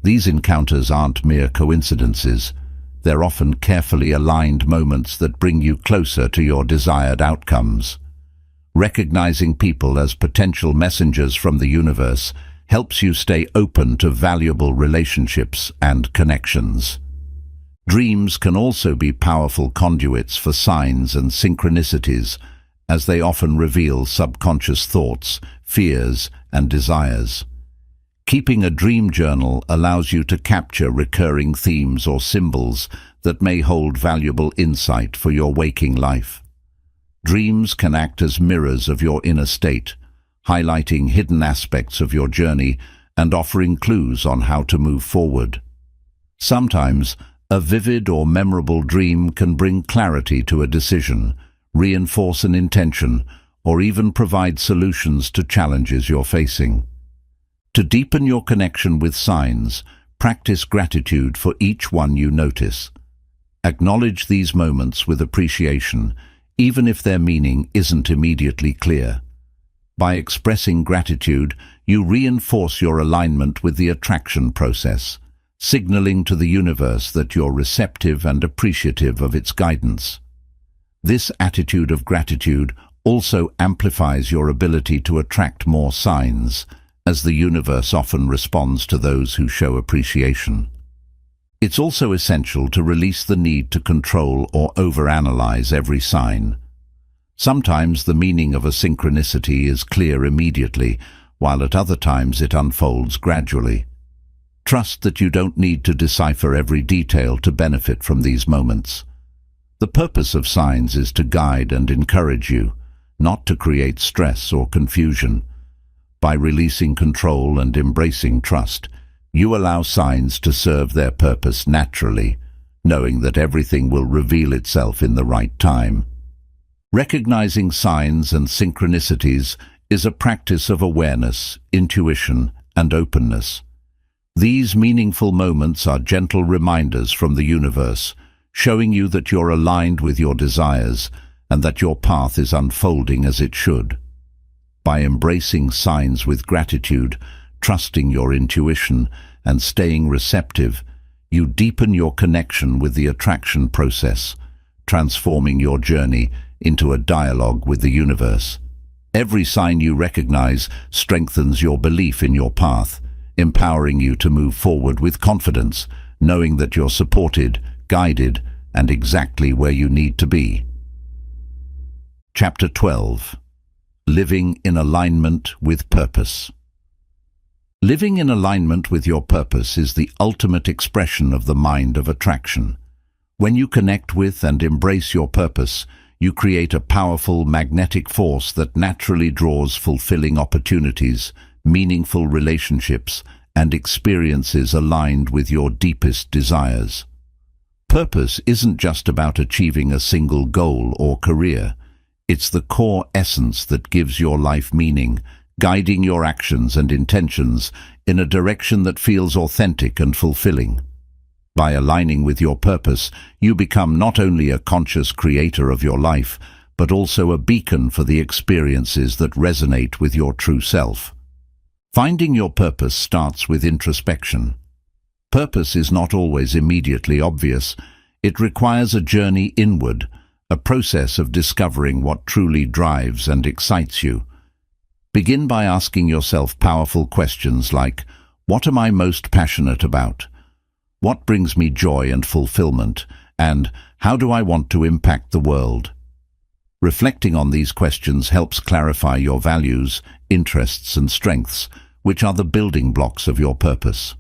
These encounters aren't mere coincidences. They're often carefully aligned moments that bring you closer to your desired outcomes. Recognizing people as potential messengers from the universe helps you stay open to valuable relationships and connections. Dreams can also be powerful conduits for signs and synchronicities, as they often reveal subconscious thoughts, fears, and desires. Keeping a dream journal allows you to capture recurring themes or symbols that may hold valuable insight for your waking life. Dreams can act as mirrors of your inner state, highlighting hidden aspects of your journey and offering clues on how to move forward. Sometimes, a vivid or memorable dream can bring clarity to a decision, reinforce an intention, or even provide solutions to challenges you're facing. To deepen your connection with signs, practice gratitude for each one you notice. Acknowledge these moments with appreciation, even if their meaning isn't immediately clear. By expressing gratitude, you reinforce your alignment with the attraction process, signaling to the universe that you're receptive and appreciative of its guidance. This attitude of gratitude also amplifies your ability to attract more signs, as the universe often responds to those who show appreciation. It's also essential to release the need to control or overanalyze every sign. Sometimes the meaning of a synchronicity is clear immediately, while at other times it unfolds gradually. Trust that you don't need to decipher every detail to benefit from these moments. The purpose of signs is to guide and encourage you, not to create stress or confusion. By releasing control and embracing trust, you allow signs to serve their purpose naturally, knowing that everything will reveal itself in the right time. Recognizing signs and synchronicities is a practice of awareness, intuition, and openness. These meaningful moments are gentle reminders from the universe, showing you that you're aligned with your desires and that your path is unfolding as it should. By embracing signs with gratitude, trusting your intuition, and staying receptive, you deepen your connection with the attraction process, transforming your journey into a dialogue with the universe. Every sign you recognize strengthens your belief in your path, empowering you to move forward with confidence, knowing that you're supported, guided, and exactly where you need to be. Chapter 12. Living in alignment with purpose. Living in alignment with your purpose is the ultimate expression of the mind of attraction. When you connect with and embrace your purpose, you create a powerful magnetic force that naturally draws fulfilling opportunities, meaningful relationships, and experiences aligned with your deepest desires. Purpose isn't just about achieving a single goal or career. It's the core essence that gives your life meaning, guiding your actions and intentions in a direction that feels authentic and fulfilling. By aligning with your purpose, you become not only a conscious creator of your life, but also a beacon for the experiences that resonate with your true self. Finding your purpose starts with introspection. Purpose is not always immediately obvious. It requires a journey inward, a process of discovering what truly drives and excites you. Begin by asking yourself powerful questions like, what am I most passionate about? What brings me joy and fulfillment? And how do I want to impact the world? Reflecting on these questions helps clarify your values, interests, and strengths, which are the building blocks of your purpose.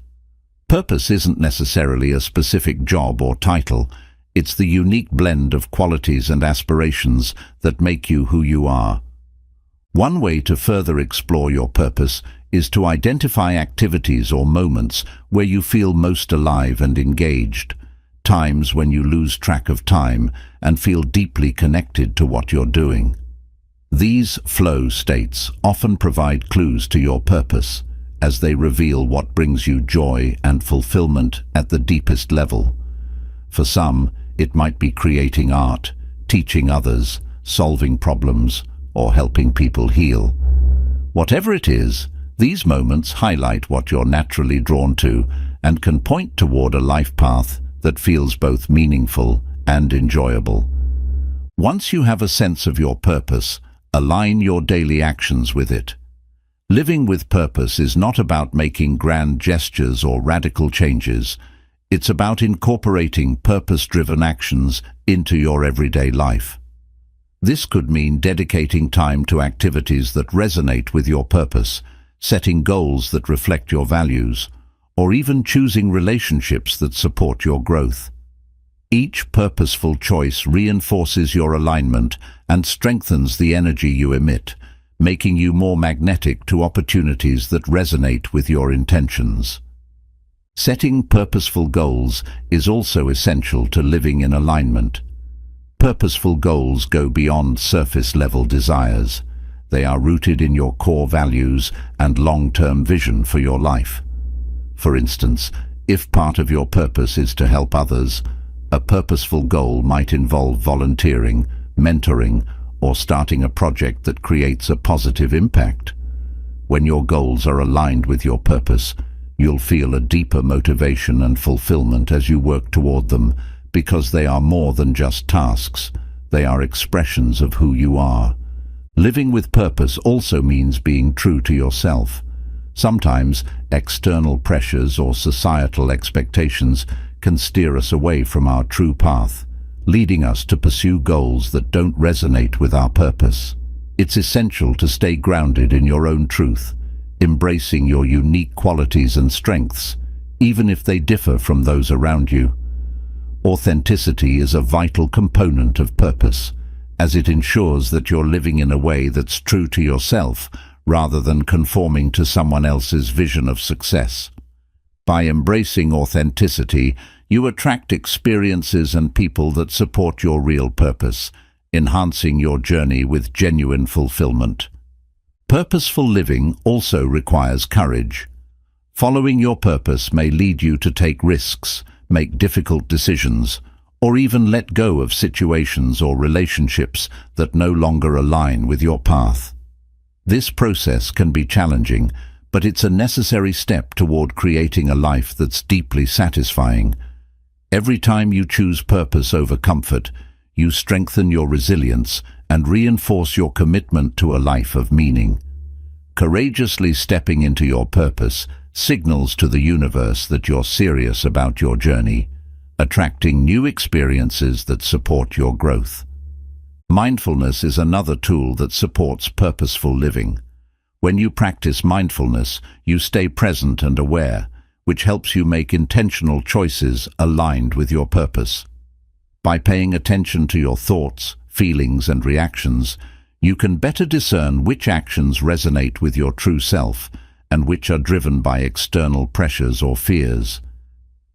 Purpose isn't necessarily a specific job or title. It's the unique blend of qualities and aspirations that make you who you are. One way to further explore your purpose is to identify activities or moments where you feel most alive and engaged, times when you lose track of time and feel deeply connected to what you're doing. These flow states often provide clues to your purpose, as they reveal what brings you joy and fulfillment at the deepest level. For some, it might be creating art, teaching others, solving problems, or helping people heal. Whatever it is, these moments highlight what you're naturally drawn to and can point toward a life path that feels both meaningful and enjoyable. Once you have a sense of your purpose, align your daily actions with it. Living with purpose is not about making grand gestures or radical changes. It's about incorporating purpose-driven actions into your everyday life. This could mean dedicating time to activities that resonate with your purpose, setting goals that reflect your values, or even choosing relationships that support your growth. Each purposeful choice reinforces your alignment and strengthens the energy you emit, making you more magnetic to opportunities that resonate with your intentions. Setting purposeful goals is also essential to living in alignment. Purposeful goals go beyond surface-level desires. They are rooted in your core values and long-term vision for your life. For instance, if part of your purpose is to help others, a purposeful goal might involve volunteering, mentoring, or starting a project that creates a positive impact. When your goals are aligned with your purpose, You'll feel a deeper motivation and fulfillment as you work toward them, because they are more than just tasks. They are expressions of who you are. Living with purpose also means being true to yourself. Sometimes external pressures or societal expectations can steer us away from our true path, leading us to pursue goals that don't resonate with our purpose. It's essential to stay grounded in your own truth, embracing your unique qualities and strengths, even if they differ from those around you. Authenticity is a vital component of purpose, as it ensures that you're living in a way that's true to yourself rather than conforming to someone else's vision of success. By embracing authenticity, you attract experiences and people that support your real purpose, enhancing your journey with genuine fulfillment. Purposeful living also requires courage. Following your purpose may lead you to take risks, make difficult decisions, or even let go of situations or relationships that no longer align with your path. This process can be challenging, but it's a necessary step toward creating a life that's deeply satisfying. Every time you choose purpose over comfort, you strengthen your resilience and reinforce your commitment to a life of meaning. Courageously stepping into your purpose signals to the universe that you're serious about your journey, attracting new experiences that support your growth. Mindfulness is another tool that supports purposeful living. When you practice mindfulness, you stay present and aware, which helps you make intentional choices aligned with your purpose. By paying attention to your thoughts, feelings, and reactions, you can better discern which actions resonate with your true self and which are driven by external pressures or fears.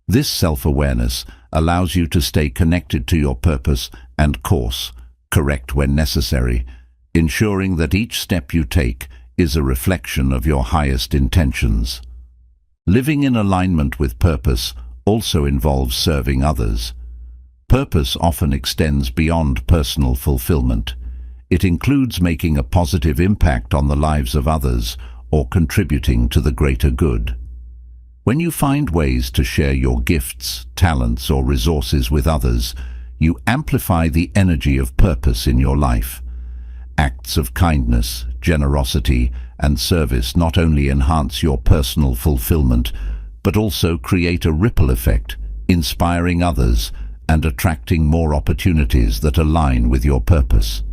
This self-awareness allows you to stay connected to your purpose and course, correct when necessary, ensuring that each step you take is a reflection of your highest intentions. Living in alignment with purpose also involves serving others. Purpose often extends beyond personal fulfillment. It includes making a positive impact on the lives of others or contributing to the greater good. When you find ways to share your gifts, talents, or resources with others, you amplify the energy of purpose in your life. Acts of kindness, generosity, and service not only enhance your personal fulfillment, but also create a ripple effect, inspiring others and attracting more opportunities that align with your purpose.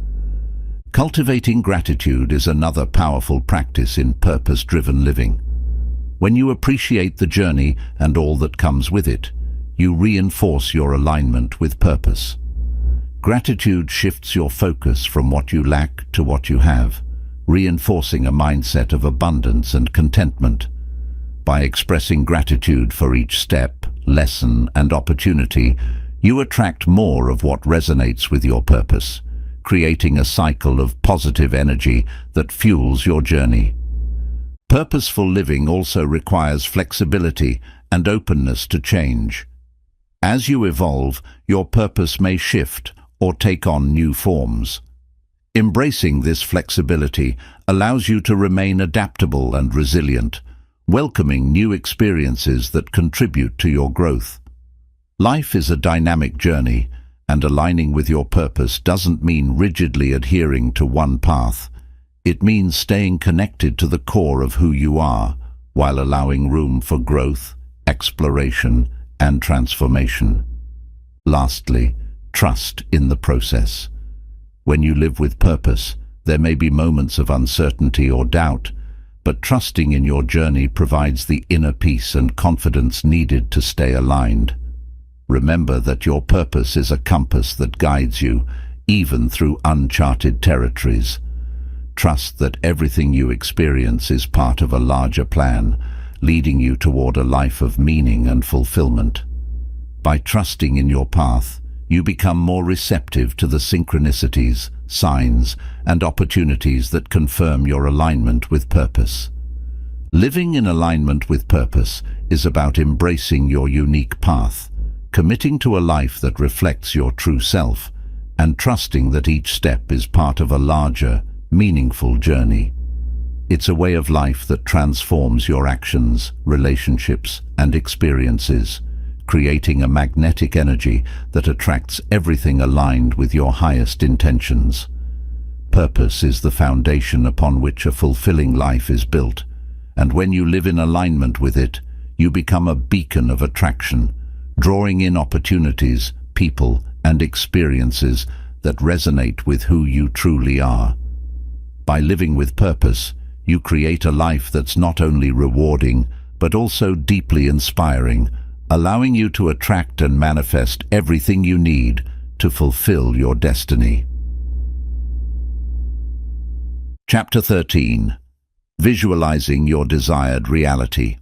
Cultivating gratitude is another powerful practice in purpose-driven living. When you appreciate the journey and all that comes with it, you reinforce your alignment with purpose. Gratitude shifts your focus from what you lack to what you have, reinforcing a mindset of abundance and contentment. By expressing gratitude for each step, lesson, and opportunity, you attract more of what resonates with your purpose, creating a cycle of positive energy that fuels your journey. Purposeful living also requires flexibility and openness to change. As you evolve, your purpose may shift or take on new forms. Embracing this flexibility allows you to remain adaptable and resilient, welcoming new experiences that contribute to your growth. Life is a dynamic journey, and aligning with your purpose doesn't mean rigidly adhering to one path. It means staying connected to the core of who you are, while allowing room for growth, exploration, and transformation. Lastly, trust in the process. When you live with purpose, there may be moments of uncertainty or doubt, but trusting in your journey provides the inner peace and confidence needed to stay aligned. Remember that your purpose is a compass that guides you, even through uncharted territories. Trust that everything you experience is part of a larger plan, leading you toward a life of meaning and fulfillment. By trusting in your path, you become more receptive to the synchronicities, signs, and opportunities that confirm your alignment with purpose. Living in alignment with purpose is about embracing your unique path, committing to a life that reflects your true self, and trusting that each step is part of a larger, meaningful journey. It's a way of life that transforms your actions, relationships, and experiences, creating a magnetic energy that attracts everything aligned with your highest intentions. Purpose is the foundation upon which a fulfilling life is built, and when you live in alignment with it, you become a beacon of attraction, drawing in opportunities, people, and experiences that resonate with who you truly are. By living with purpose, you create a life that's not only rewarding, but also deeply inspiring, allowing you to attract and manifest everything you need to fulfill your destiny. Chapter 13. Visualizing your desired reality.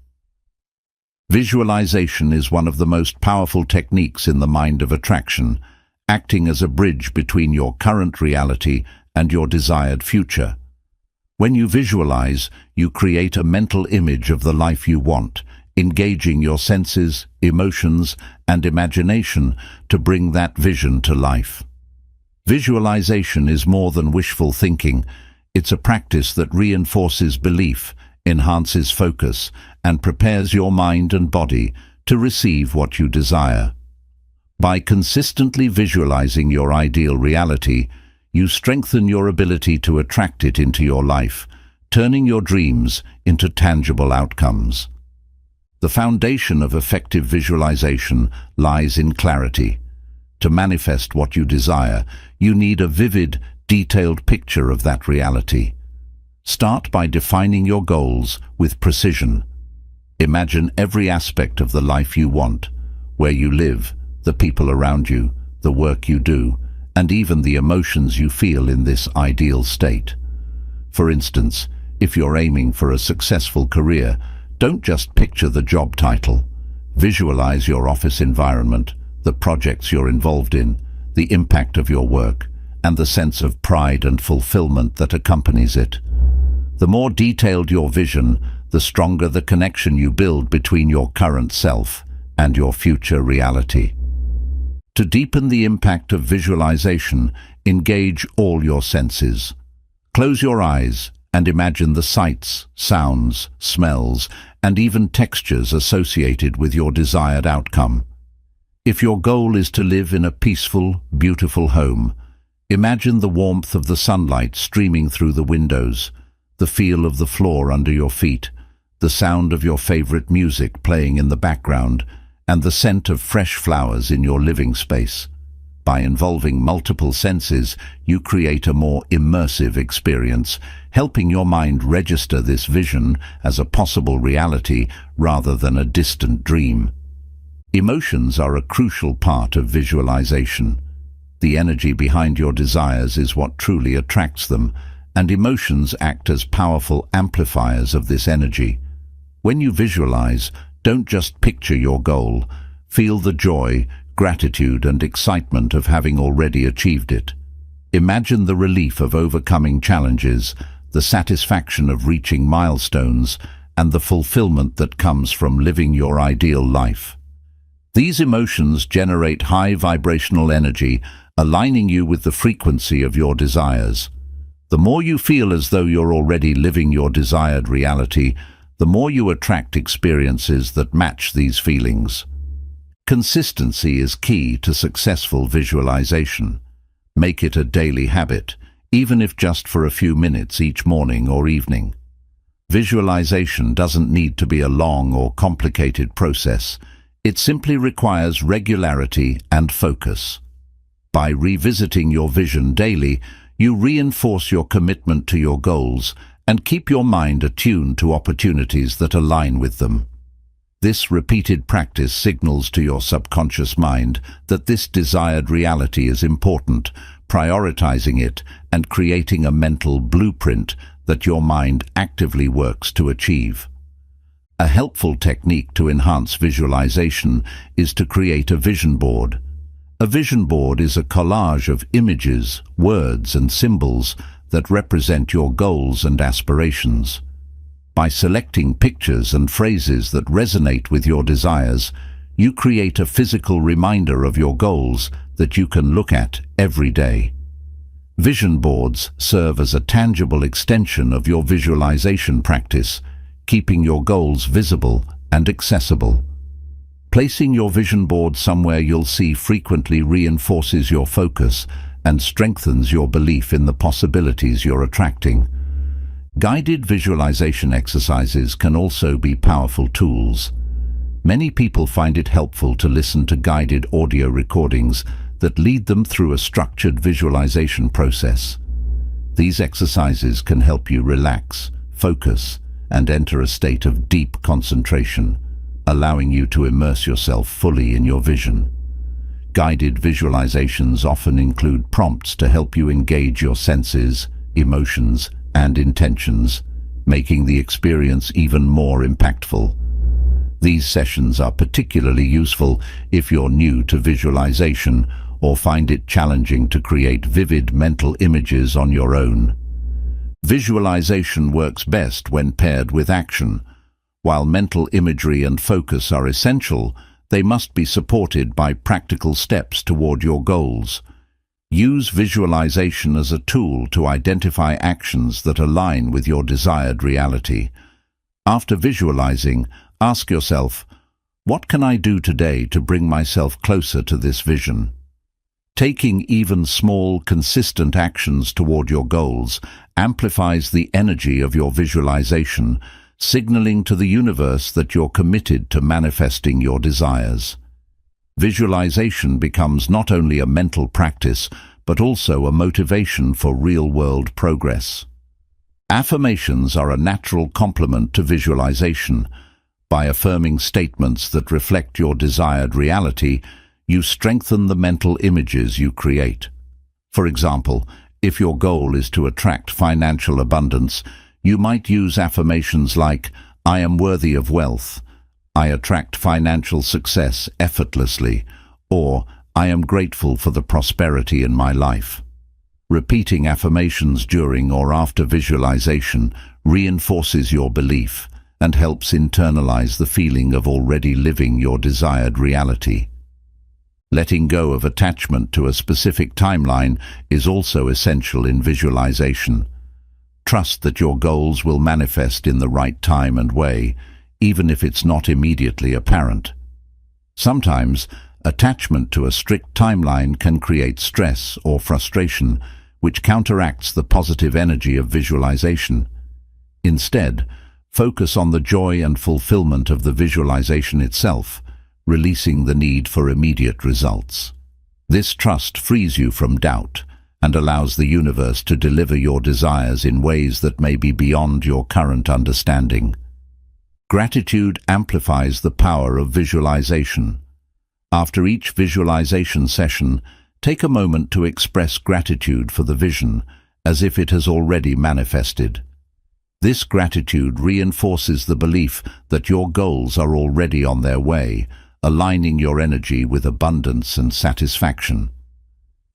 Visualization is one of the most powerful techniques in the mind of attraction, acting as a bridge between your current reality and your desired future. When you visualize, you create a mental image of the life you want, engaging your senses, emotions, and imagination to bring that vision to life. Visualization is more than wishful thinking. It's a practice that reinforces belief, enhances focus, and prepares your mind and body to receive what you desire. By consistently visualizing your ideal reality, you strengthen your ability to attract it into your life, turning your dreams into tangible outcomes. The foundation of effective visualization lies in clarity. To manifest what you desire, you need a vivid, detailed picture of that reality. Start by defining your goals with precision. Imagine every aspect of the life you want, where you live, the people around you, the work you do, and even the emotions you feel in this ideal state. For instance, if you're aiming for a successful career, don't just picture the job title. Visualize your office environment, the projects you're involved in, the impact of your work, and the sense of pride and fulfillment that accompanies it. The more detailed your vision, the stronger the connection you build between your current self and your future reality. To deepen the impact of visualization, engage all your senses. Close your eyes and imagine the sights, sounds, smells, and even textures associated with your desired outcome. If your goal is to live in a peaceful, beautiful home, imagine the warmth of the sunlight streaming through the windows, the feel of the floor under your feet, the sound of your favorite music playing in the background, and the scent of fresh flowers in your living space. By involving multiple senses, you create a more immersive experience, helping your mind register this vision as a possible reality rather than a distant dream. Emotions are a crucial part of visualization. The energy behind your desires is what truly attracts them, and emotions act as powerful amplifiers of this energy. When you visualize, don't just picture your goal. Feel the joy, gratitude, and excitement of having already achieved it. Imagine the relief of overcoming challenges, the satisfaction of reaching milestones, and the fulfillment that comes from living your ideal life. These emotions generate high vibrational energy, aligning you with the frequency of your desires. The more you feel as though you're already living your desired reality, the more you attract experiences that match these feelings. Consistency is key to successful visualization. Make it a daily habit, even if just for a few minutes each morning or evening. Visualization doesn't need to be a long or complicated process. It simply requires regularity and focus. By revisiting your vision daily, you reinforce your commitment to your goals and keep your mind attuned to opportunities that align with them. This repeated practice signals to your subconscious mind that this desired reality is important, prioritizing it and creating a mental blueprint that your mind actively works to achieve. A helpful technique to enhance visualization is to create a vision board. A vision board is a collage of images, words, and symbols that represent your goals and aspirations. By selecting pictures and phrases that resonate with your desires, you create a physical reminder of your goals that you can look at every day. Vision boards serve as a tangible extension of your visualization practice, keeping your goals visible and accessible. Placing your vision board somewhere you'll see frequently reinforces your focus and strengthens your belief in the possibilities you're attracting. Guided visualization exercises can also be powerful tools. Many people find it helpful to listen to guided audio recordings that lead them through a structured visualization process. These exercises can help you relax, focus, and enter a state of deep concentration, allowing you to immerse yourself fully in your vision. Guided visualizations often include prompts to help you engage your senses, emotions, and intentions, making the experience even more impactful. These sessions are particularly useful if you're new to visualization or find it challenging to create vivid mental images on your own. Visualization works best when paired with action. While mental imagery and focus are essential, they must be supported by practical steps toward your goals. Use visualization as a tool to identify actions that align with your desired reality. After visualizing, ask yourself, what can I do today to bring myself closer to this vision? Taking even small, consistent actions toward your goals amplifies the energy of your visualization, signaling to the universe that you're committed to manifesting your desires. Visualization becomes not only a mental practice, but also a motivation for real-world progress. Affirmations are a natural complement to visualization. By affirming statements that reflect your desired reality, you strengthen the mental images you create. For example, if your goal is to attract financial abundance, you might use affirmations like, "I am worthy of wealth," "I attract financial success effortlessly," or "I am grateful for the prosperity in my life." Repeating affirmations during or after visualization reinforces your belief and helps internalize the feeling of already living your desired reality. Letting go of attachment to a specific timeline is also essential in visualization. Trust that your goals will manifest in the right time and way, even if it's not immediately apparent. Sometimes, attachment to a strict timeline can create stress or frustration, which counteracts the positive energy of visualization. Instead, focus on the joy and fulfillment of the visualization itself, releasing the need for immediate results. This trust frees you from doubt and allows the universe to deliver your desires in ways that may be beyond your current understanding. Gratitude amplifies the power of visualization. After each visualization session, take a moment to express gratitude for the vision, as if it has already manifested. This gratitude reinforces the belief that your goals are already on their way, aligning your energy with abundance and satisfaction.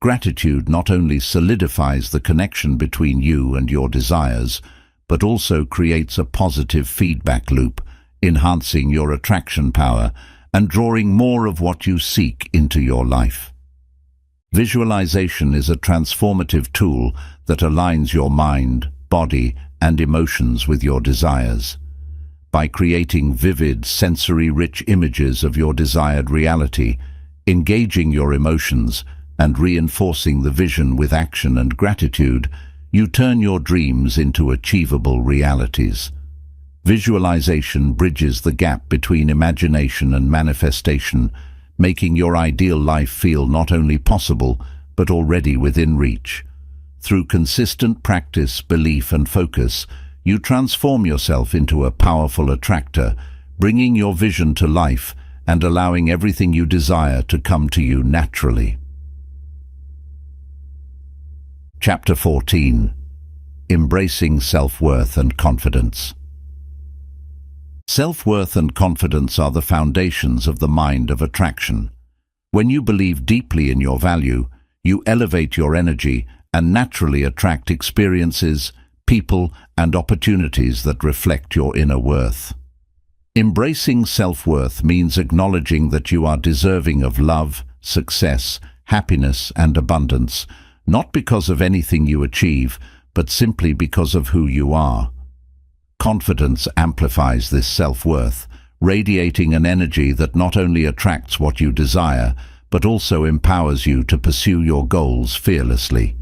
Gratitude not only solidifies the connection between you and your desires, but also creates a positive feedback loop, enhancing your attraction power and drawing more of what you seek into your life. Visualization is a transformative tool that aligns your mind, body, and emotions with your desires. By creating vivid, sensory-rich images of your desired reality, engaging your emotions, and reinforcing the vision with action and gratitude, you turn your dreams into achievable realities. Visualization bridges the gap between imagination and manifestation, making your ideal life feel not only possible, but already within reach. Through consistent practice, belief, and focus, you transform yourself into a powerful attractor, bringing your vision to life and allowing everything you desire to come to you naturally. Chapter 14. Embracing Self-Worth and Confidence. Self-worth and confidence are the foundations of the mind of attraction. When you believe deeply in your value, you elevate your energy and naturally attract experiences, people, and opportunities that reflect your inner worth. Embracing self-worth means acknowledging that you are deserving of love, success, happiness, and abundance, not because of anything you achieve, but simply because of who you are. Confidence amplifies this self-worth, radiating an energy that not only attracts what you desire, but also empowers you to pursue your goals fearlessly.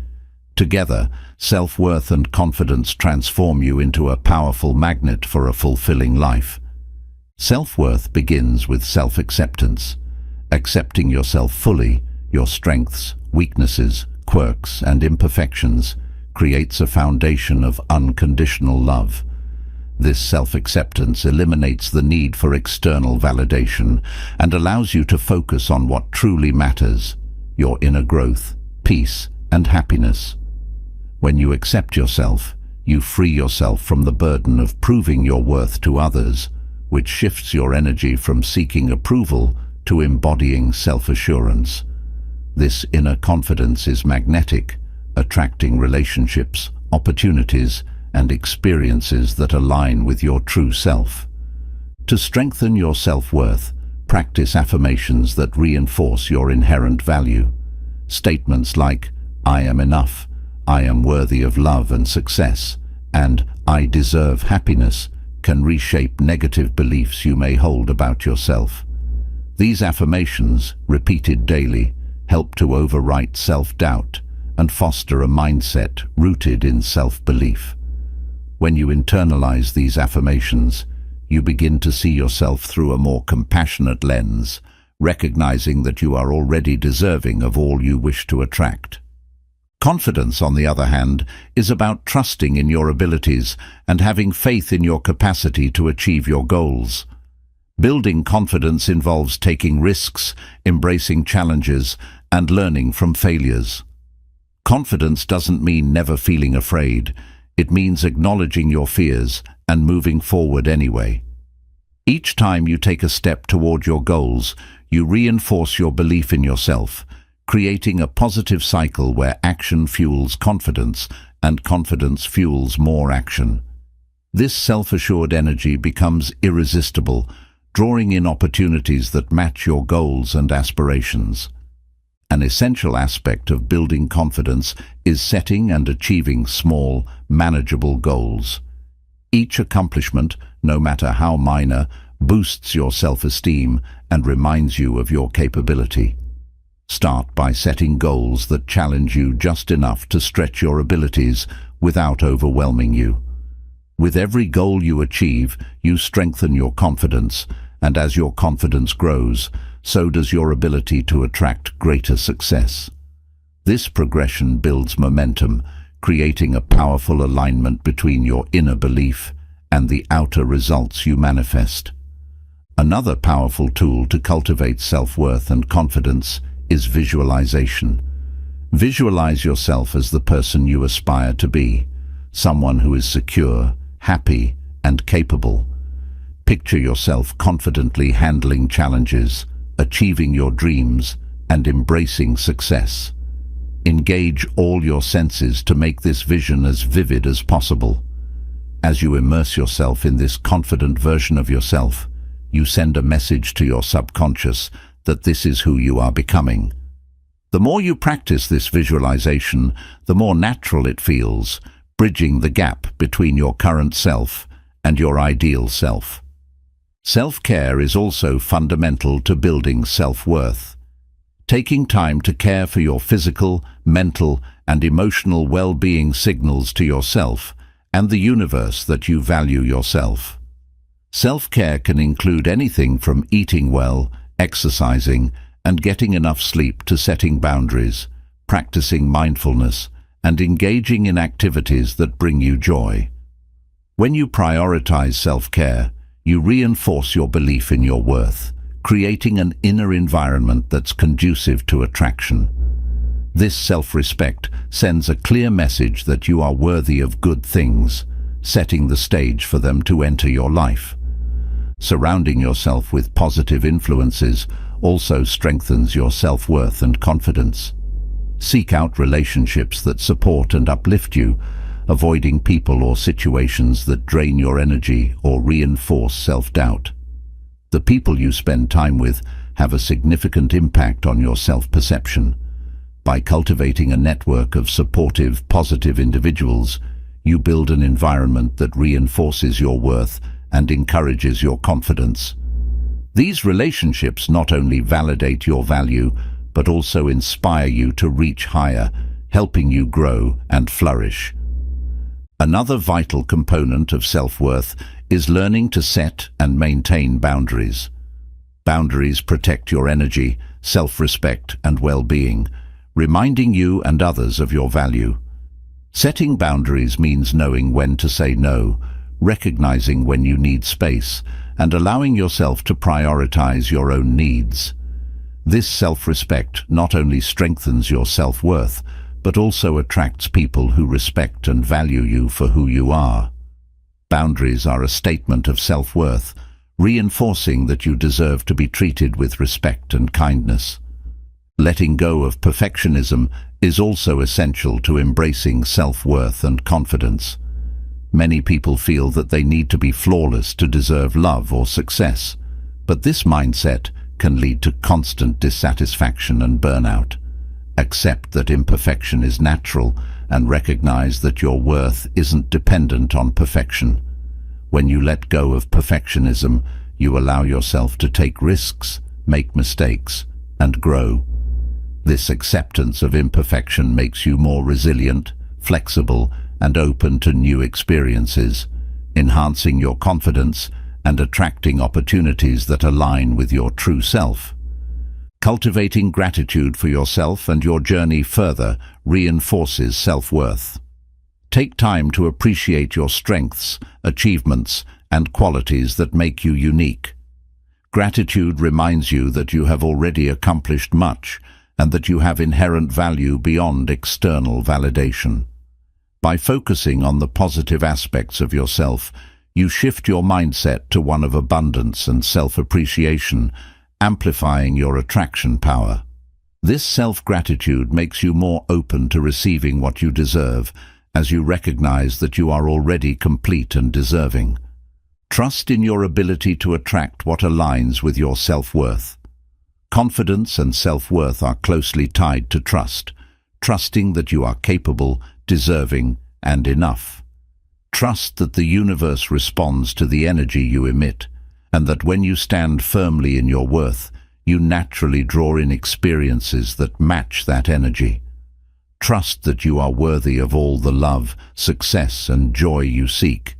Together, self-worth and confidence transform you into a powerful magnet for a fulfilling life. Self-worth begins with self-acceptance. Accepting yourself fully, your strengths, weaknesses, quirks, and imperfections, creates a foundation of unconditional love. This self-acceptance eliminates the need for external validation and allows you to focus on what truly matters: your inner growth, peace, and happiness. When you accept yourself, you free yourself from the burden of proving your worth to others, which shifts your energy from seeking approval to embodying self-assurance. This inner confidence is magnetic, attracting relationships, opportunities, and experiences that align with your true self. To strengthen your self-worth, practice affirmations that reinforce your inherent value. Statements like, "I am enough," "I am worthy of love and success," and "I deserve happiness," can reshape negative beliefs you may hold about yourself. These affirmations, repeated daily, help to overwrite self-doubt and foster a mindset rooted in self-belief. When you internalize these affirmations, you begin to see yourself through a more compassionate lens, recognizing that you are already deserving of all you wish to attract. Confidence, on the other hand, is about trusting in your abilities and having faith in your capacity to achieve your goals. Building confidence involves taking risks, embracing challenges, and learning from failures. Confidence doesn't mean never feeling afraid. It means acknowledging your fears and moving forward anyway. Each time you take a step toward your goals, you reinforce your belief in yourself, creating a positive cycle where action fuels confidence and confidence fuels more action. This self-assured energy becomes irresistible, drawing in opportunities that match your goals and aspirations. An essential aspect of building confidence is setting and achieving small, manageable goals. Each accomplishment, no matter how minor, boosts your self-esteem and reminds you of your capability. Start by setting goals that challenge you just enough to stretch your abilities without overwhelming you. With every goal you achieve, you strengthen your confidence, and as your confidence grows, so does your ability to attract greater success. This progression builds momentum, creating a powerful alignment between your inner belief and the outer results you manifest. Another powerful tool to cultivate self-worth and confidence is visualization. Visualize yourself as the person you aspire to be, someone who is secure, happy, and capable. Picture yourself confidently handling challenges, achieving your dreams, and embracing success. Engage all your senses to make this vision as vivid as possible. As you immerse yourself in this confident version of yourself, you send a message to your subconscious that this is who you are becoming. The more you practice this visualization, the more natural it feels, bridging the gap between your current self and your ideal self. Self-care is also fundamental to building self-worth. Taking time to care for your physical, mental, and emotional well-being signals to yourself and the universe that you value yourself. Self-care can include anything from eating well, exercising, and getting enough sleep to setting boundaries, practicing mindfulness, and engaging in activities that bring you joy. When you prioritize self-care, you reinforce your belief in your worth, creating an inner environment that's conducive to attraction. This self-respect sends a clear message that you are worthy of good things, setting the stage for them to enter your life. Surrounding yourself with positive influences also strengthens your self-worth and confidence. Seek out relationships that support and uplift you, avoiding people or situations that drain your energy or reinforce self-doubt. The people you spend time with have a significant impact on your self-perception. By cultivating a network of supportive, positive individuals, you build an environment that reinforces your worth and encourages your confidence. These relationships not only validate your value, but also inspire you to reach higher, helping you grow and flourish. Another vital component of self-worth is learning to set and maintain boundaries. Boundaries protect your energy, self-respect, and well-being, reminding you and others of your value. Setting boundaries means knowing when to say no, recognizing when you need space, and allowing yourself to prioritize your own needs. This self-respect not only strengthens your self-worth, but also attracts people who respect and value you for who you are. Boundaries are a statement of self-worth, reinforcing that you deserve to be treated with respect and kindness. Letting go of perfectionism is also essential to embracing self-worth and confidence. Many people feel that they need to be flawless to deserve love or success, but this mindset can lead to constant dissatisfaction and burnout. Accept that imperfection is natural and recognize that your worth isn't dependent on perfection. When you let go of perfectionism, you allow yourself to take risks, make mistakes, and grow. This acceptance of imperfection makes you more resilient, flexible, and open to new experiences, enhancing your confidence and attracting opportunities that align with your true self. Cultivating gratitude for yourself and your journey further reinforces self-worth. Take time to appreciate your strengths, achievements, and qualities that make you unique. Gratitude reminds you that you have already accomplished much and that you have inherent value beyond external validation. By focusing on the positive aspects of yourself, you shift your mindset to one of abundance and self-appreciation, amplifying your attraction power. This self-gratitude makes you more open to receiving what you deserve, as you recognize that you are already complete and deserving. Trust in your ability to attract what aligns with your self-worth. Confidence and self-worth are closely tied to trust, trusting that you are capable, deserving, and enough. Trust that the universe responds to the energy you emit, and that when you stand firmly in your worth, you naturally draw in experiences that match that energy. Trust that you are worthy of all the love, success, and joy you seek,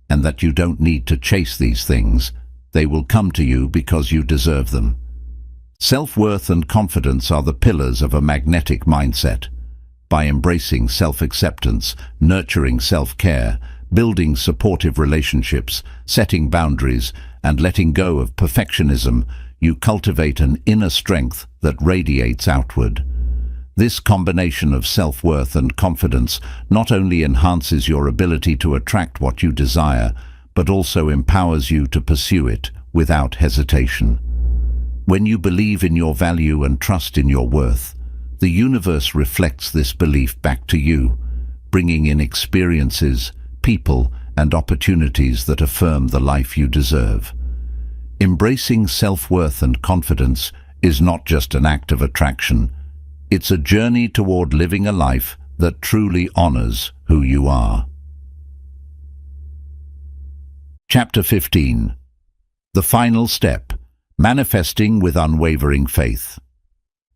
and that you don't need to chase these things. They will come to you because you deserve them. Self-worth and confidence are the pillars of a magnetic mindset. By embracing self-acceptance, nurturing self-care, building supportive relationships, setting boundaries, and letting go of perfectionism, you cultivate an inner strength that radiates outward. This combination of self-worth and confidence not only enhances your ability to attract what you desire, but also empowers you to pursue it without hesitation. When you believe in your value and trust in your worth, the universe reflects this belief back to you, bringing in experiences, people, and opportunities that affirm the life you deserve. Embracing self-worth and confidence is not just an act of attraction. It's a journey toward living a life that truly honors who you are. Chapter 15. The final step: manifesting with unwavering faith.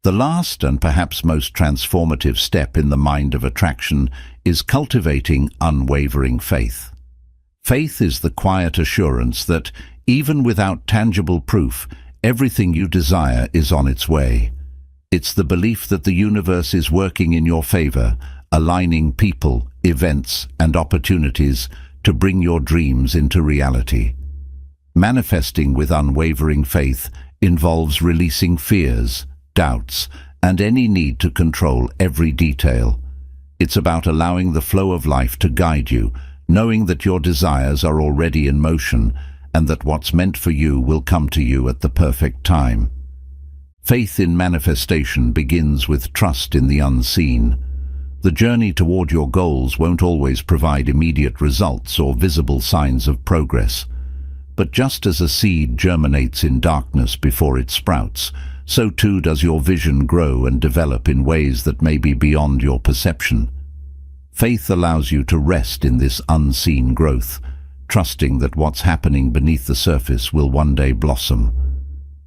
The last and perhaps most transformative step in the mind of attraction is cultivating unwavering faith. Faith is the quiet assurance that, even without tangible proof, everything you desire is on its way. It's the belief that the universe is working in your favor, aligning people, events, and opportunities to bring your dreams into reality. Manifesting with unwavering faith involves releasing fears, doubts, and any need to control every detail. It's about allowing the flow of life to guide you, knowing that your desires are already in motion and that what's meant for you will come to you at the perfect time. Faith in manifestation begins with trust in the unseen. The journey toward your goals won't always provide immediate results or visible signs of progress. But just as a seed germinates in darkness before it sprouts, so too does your vision grow and develop in ways that may be beyond your perception. Faith allows you to rest in this unseen growth, trusting that what's happening beneath the surface will one day blossom.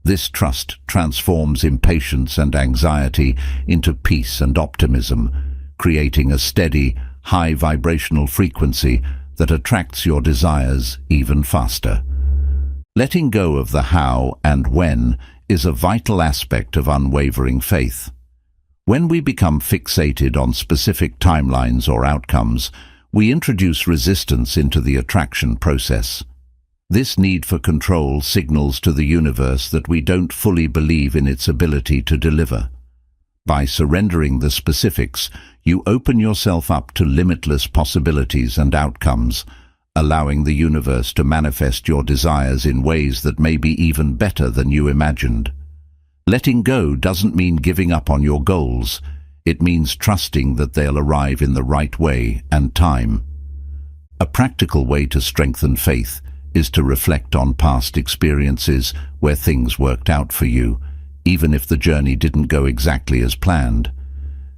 This trust transforms impatience and anxiety into peace and optimism, creating a steady, high vibrational frequency that attracts your desires even faster. Letting go of the how and when is a vital aspect of unwavering faith. When we become fixated on specific timelines or outcomes, we introduce resistance into the attraction process. This need for control signals to the universe that we don't fully believe in its ability to deliver. By surrendering the specifics, you open yourself up to limitless possibilities and outcomes, allowing the universe to manifest your desires in ways that may be even better than you imagined. Letting go doesn't mean giving up on your goals. It means trusting that they'll arrive in the right way and time. A practical way to strengthen faith is to reflect on past experiences where things worked out for you, even if the journey didn't go exactly as planned.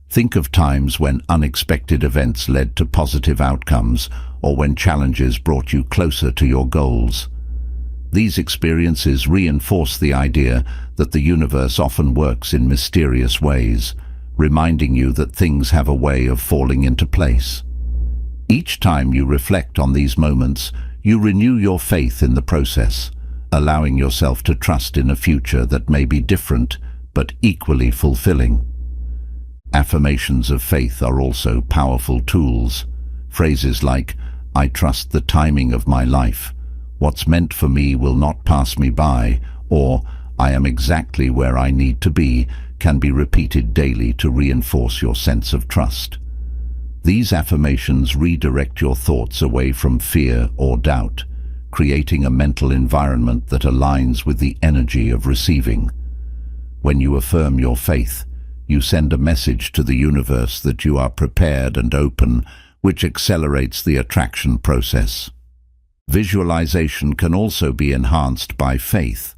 Think of times when unexpected events led to positive outcomes or when challenges brought you closer to your goals. These experiences reinforce the idea that the universe often works in mysterious ways, reminding you that things have a way of falling into place. Each time you reflect on these moments, you renew your faith in the process, allowing yourself to trust in a future that may be different but equally fulfilling. Affirmations of faith are also powerful tools. Phrases like, "I trust the timing of my life," "What's meant for me will not pass me by," or "I am exactly where I need to be," can be repeated daily to reinforce your sense of trust. These affirmations redirect your thoughts away from fear or doubt, creating a mental environment that aligns with the energy of receiving. When you affirm your faith, you send a message to the universe that you are prepared and open, which accelerates the attraction process. Visualization can also be enhanced by faith.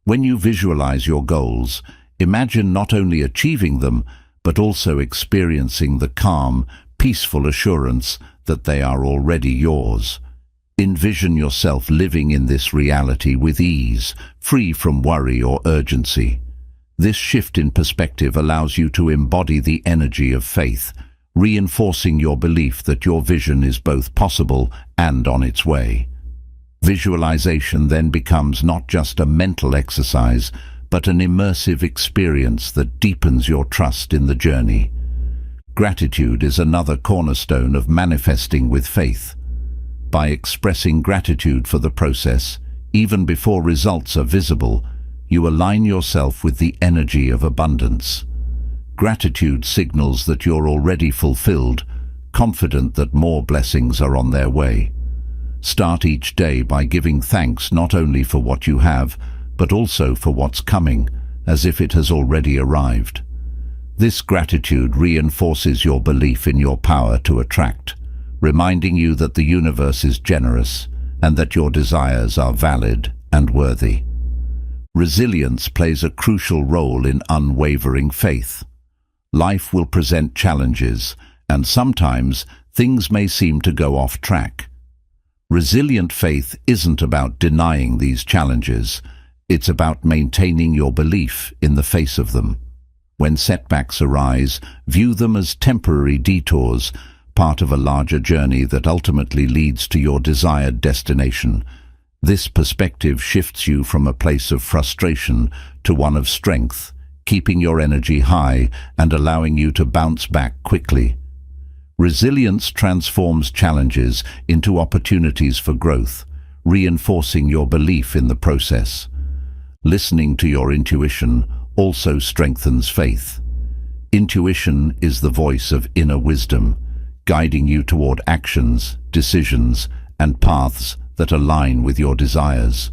When you visualize your goals, imagine not only achieving them, but also experiencing the calm, peaceful assurance that they are already yours. Envision yourself living in this reality with ease, free from worry or urgency. This shift in perspective allows you to embody the energy of faith, reinforcing your belief that your vision is both possible and on its way. Visualization then becomes not just a mental exercise, but an immersive experience that deepens your trust in the journey. Gratitude is another cornerstone of manifesting with faith. By expressing gratitude for the process, even before results are visible, you align yourself with the energy of abundance. Gratitude signals that you're already fulfilled, confident that more blessings are on their way. Start each day by giving thanks not only for what you have, but also for what's coming, as if it has already arrived. This gratitude reinforces your belief in your power to attract, reminding you that the universe is generous and that your desires are valid and worthy. Resilience plays a crucial role in unwavering faith. Life will present challenges, and sometimes things may seem to go off track. Resilient faith isn't about denying these challenges. It's about maintaining your belief in the face of them. When setbacks arise, view them as temporary detours, part of a larger journey that ultimately leads to your desired destination. This perspective shifts you from a place of frustration to one of strength, keeping your energy high and allowing you to bounce back quickly. Resilience transforms challenges into opportunities for growth, reinforcing your belief in the process. Listening to your intuition also strengthens faith. Intuition is the voice of inner wisdom, guiding you toward actions, decisions, and paths that align with your desires.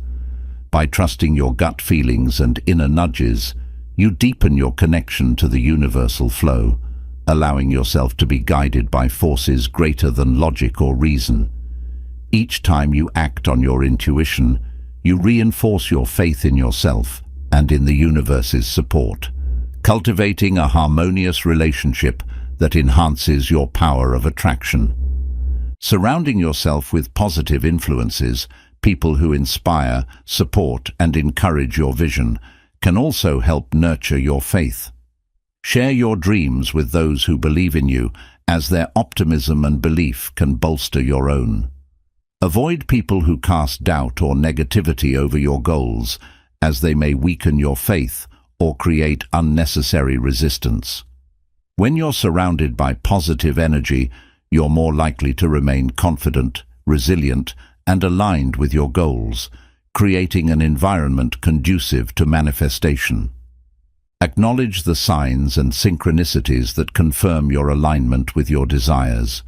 By trusting your gut feelings and inner nudges, you deepen your connection to the universal flow, allowing yourself to be guided by forces greater than logic or reason. Each time you act on your intuition, you reinforce your faith in yourself and in the universe's support, cultivating a harmonious relationship that enhances your power of attraction. Surrounding yourself with positive influences, people who inspire, support, and encourage your vision, can also help nurture your faith. Share your dreams with those who believe in you, as their optimism and belief can bolster your own. Avoid people who cast doubt or negativity over your goals, as they may weaken your faith or create unnecessary resistance. When you're surrounded by positive energy, you're more likely to remain confident, resilient, and aligned with your goals, creating an environment conducive to manifestation. Acknowledge the signs and synchronicities that confirm your alignment with your desires.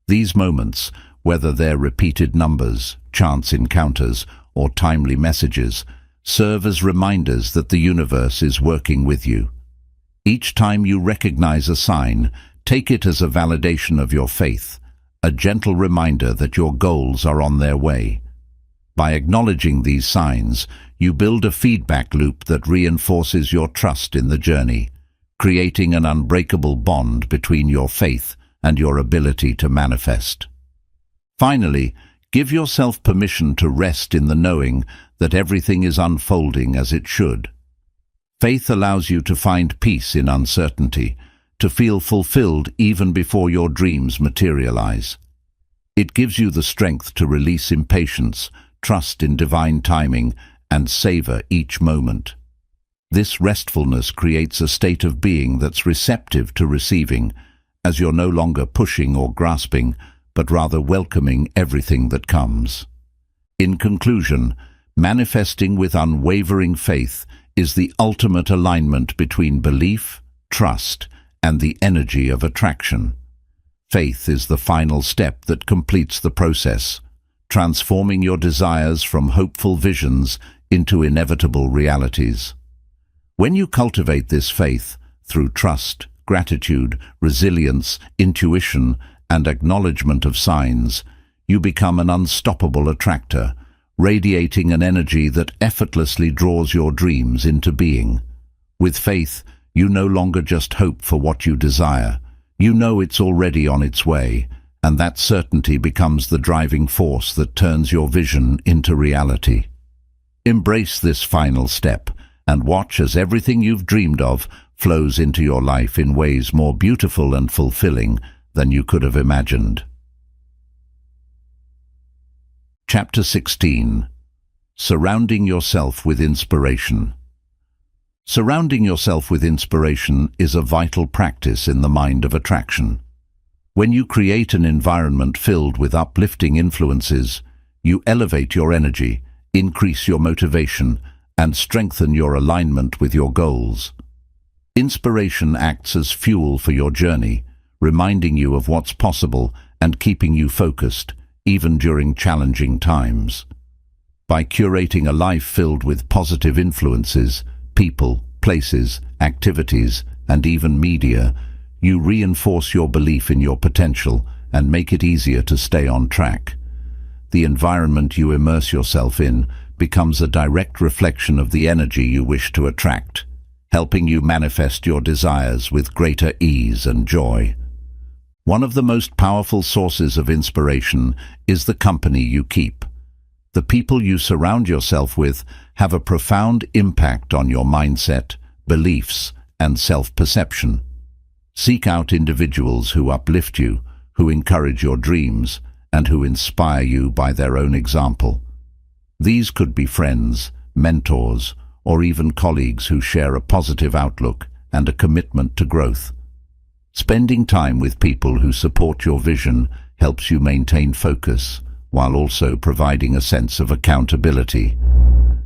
These moments, whether they're repeated numbers, chance encounters, or timely messages, serve as reminders that the universe is working with you. Each time you recognize a sign, take it as a validation of your faith, a gentle reminder that your goals are on their way. By acknowledging these signs, you build a feedback loop that reinforces your trust in the journey, creating an unbreakable bond between your faith and your ability to manifest. Finally, give yourself permission to rest in the knowing that everything is unfolding as it should. Faith allows you to find peace in uncertainty, to feel fulfilled even before your dreams materialize. It gives you the strength to release impatience, trust in divine timing, and savor each moment. This restfulness creates a state of being that's receptive to receiving, as you're no longer pushing or grasping, but rather welcoming everything that comes. In conclusion, manifesting with unwavering faith is the ultimate alignment between belief, trust, and the energy of attraction. Faith is the final step that completes the process, transforming your desires from hopeful visions into inevitable realities. When you cultivate this faith through trust, gratitude, resilience, intuition, and acknowledgement of signs, you become an unstoppable attractor, radiating an energy that effortlessly draws your dreams into being. With faith, you no longer just hope for what you desire. You know it's already on its way, and that certainty becomes the driving force that turns your vision into reality. Embrace this final step, and watch as everything you've dreamed of flows into your life in ways more beautiful and fulfilling than you could have imagined. Chapter 16. Surrounding yourself with inspiration. Surrounding yourself with inspiration is a vital practice in the mind of attraction. When you create an environment filled with uplifting influences, you elevate your energy, increase your motivation, and strengthen your alignment with your goals. Inspiration acts as fuel for your journey, reminding you of what's possible and keeping you focused, even during challenging times. By curating a life filled with positive influences, people, places, activities, and even media, you reinforce your belief in your potential and make it easier to stay on track. The environment you immerse yourself in becomes a direct reflection of the energy you wish to attract, helping you manifest your desires with greater ease and joy. One of the most powerful sources of inspiration is the company you keep. The people you surround yourself with have a profound impact on your mindset, beliefs, and self-perception. Seek out individuals who uplift you, who encourage your dreams, and who inspire you by their own example. These could be friends, mentors, or even colleagues who share a positive outlook and a commitment to growth. Spending time with people who support your vision helps you maintain focus, while also providing a sense of accountability.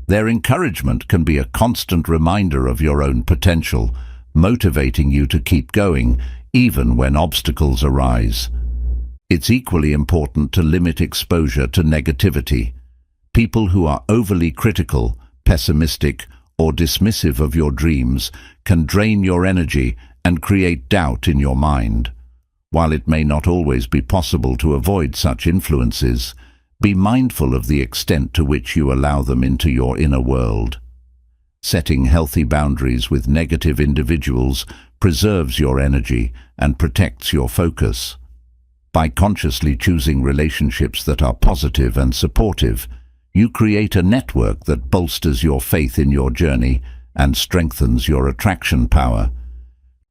Their encouragement can be a constant reminder of your own potential, motivating you to keep going even when obstacles arise. It's equally important to limit exposure to negativity. People who are overly critical, pessimistic, or dismissive of your dreams can drain your energy and create doubt in your mind. While it may not always be possible to avoid such influences, be mindful of the extent to which you allow them into your inner world. Setting healthy boundaries with negative individuals preserves your energy and protects your focus. By consciously choosing relationships that are positive and supportive, you create a network that bolsters your faith in your journey and strengthens your attraction power.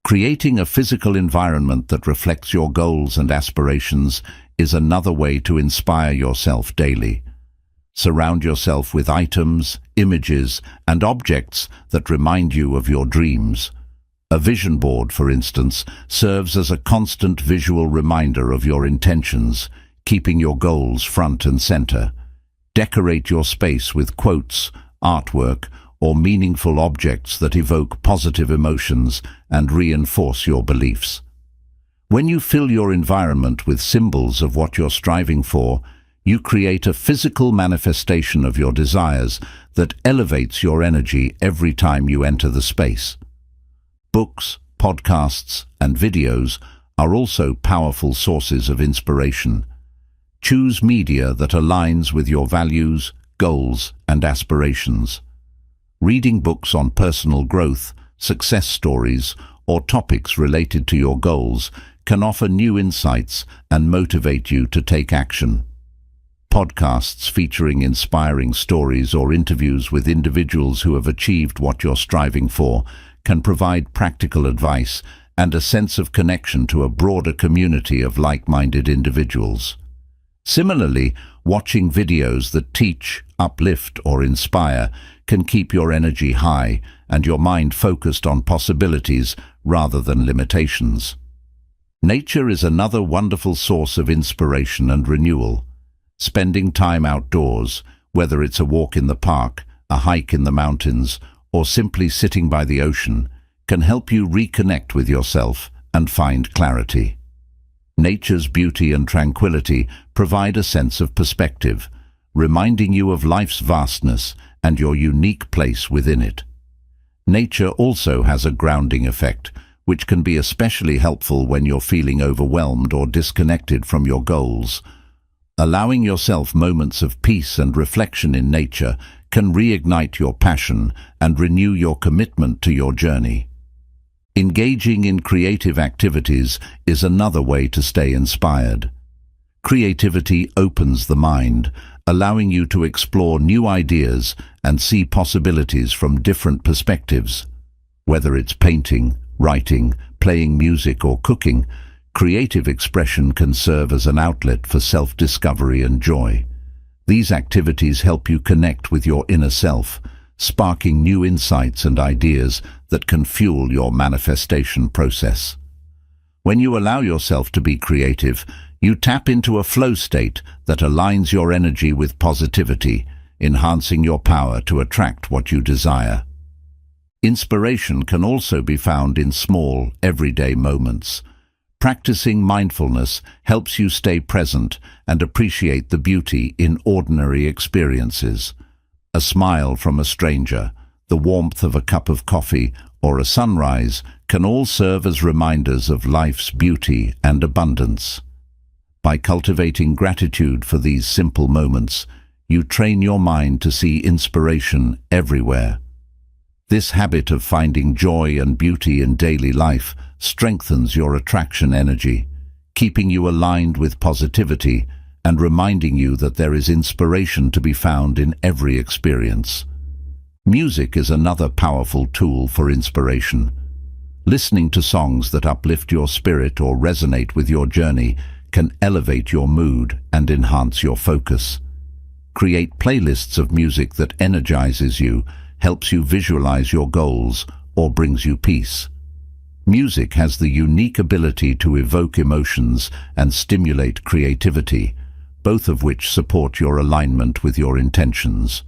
Creating a physical environment that reflects your goals and aspirations is another way to inspire yourself daily. Surround yourself with items, images, and objects that remind you of your dreams. A vision board, for instance, serves as a constant visual reminder of your intentions, keeping your goals front and center. Decorate your space with quotes, artwork, or meaningful objects that evoke positive emotions and reinforce your beliefs. When you fill your environment with symbols of what you're striving for, you create a physical manifestation of your desires that elevates your energy every time you enter the space. Books, podcasts, and videos are also powerful sources of inspiration. Choose media that aligns with your values, goals, and aspirations. Reading books on personal growth, success stories, or topics related to your goals can offer new insights and motivate you to take action. Podcasts featuring inspiring stories or interviews with individuals who have achieved what you're striving for can provide practical advice and a sense of connection to a broader community of like-minded individuals. Similarly, watching videos that teach, uplift, or inspire can keep your energy high and your mind focused on possibilities rather than limitations. Nature is another wonderful source of inspiration and renewal. Spending time outdoors, whether it's a walk in the park, a hike in the mountains, or simply sitting by the ocean, can help you reconnect with yourself and find clarity. Nature's beauty and tranquility provide a sense of perspective, reminding you of life's vastness and your unique place within it. Nature also has a grounding effect, which can be especially helpful when you're feeling overwhelmed or disconnected from your goals. Allowing yourself moments of peace and reflection in nature can reignite your passion and renew your commitment to your journey. Engaging in creative activities is another way to stay inspired. Creativity opens the mind, allowing you to explore new ideas and see possibilities from different perspectives. Whether it's painting, writing, playing music, or cooking, creative expression can serve as an outlet for self-discovery and joy. These activities help you connect with your inner self, sparking new insights and ideas that can fuel your manifestation process. When you allow yourself to be creative, you tap into a flow state that aligns your energy with positivity, enhancing your power to attract what you desire. Inspiration can also be found in small, everyday moments. Practicing mindfulness helps you stay present and appreciate the beauty in ordinary experiences. A smile from a stranger, the warmth of a cup of coffee, or a sunrise can all serve as reminders of life's beauty and abundance. By cultivating gratitude for these simple moments, you train your mind to see inspiration everywhere. This habit of finding joy and beauty in daily life strengthens your attraction energy, keeping you aligned with positivity and reminding you that there is inspiration to be found in every experience. Music is another powerful tool for inspiration. Listening to songs that uplift your spirit or resonate with your journey can elevate your mood and enhance your focus. Create playlists of music that energizes you, helps you visualize your goals, or brings you peace. Music has the unique ability to evoke emotions and stimulate creativity, both of which support your alignment with your intentions.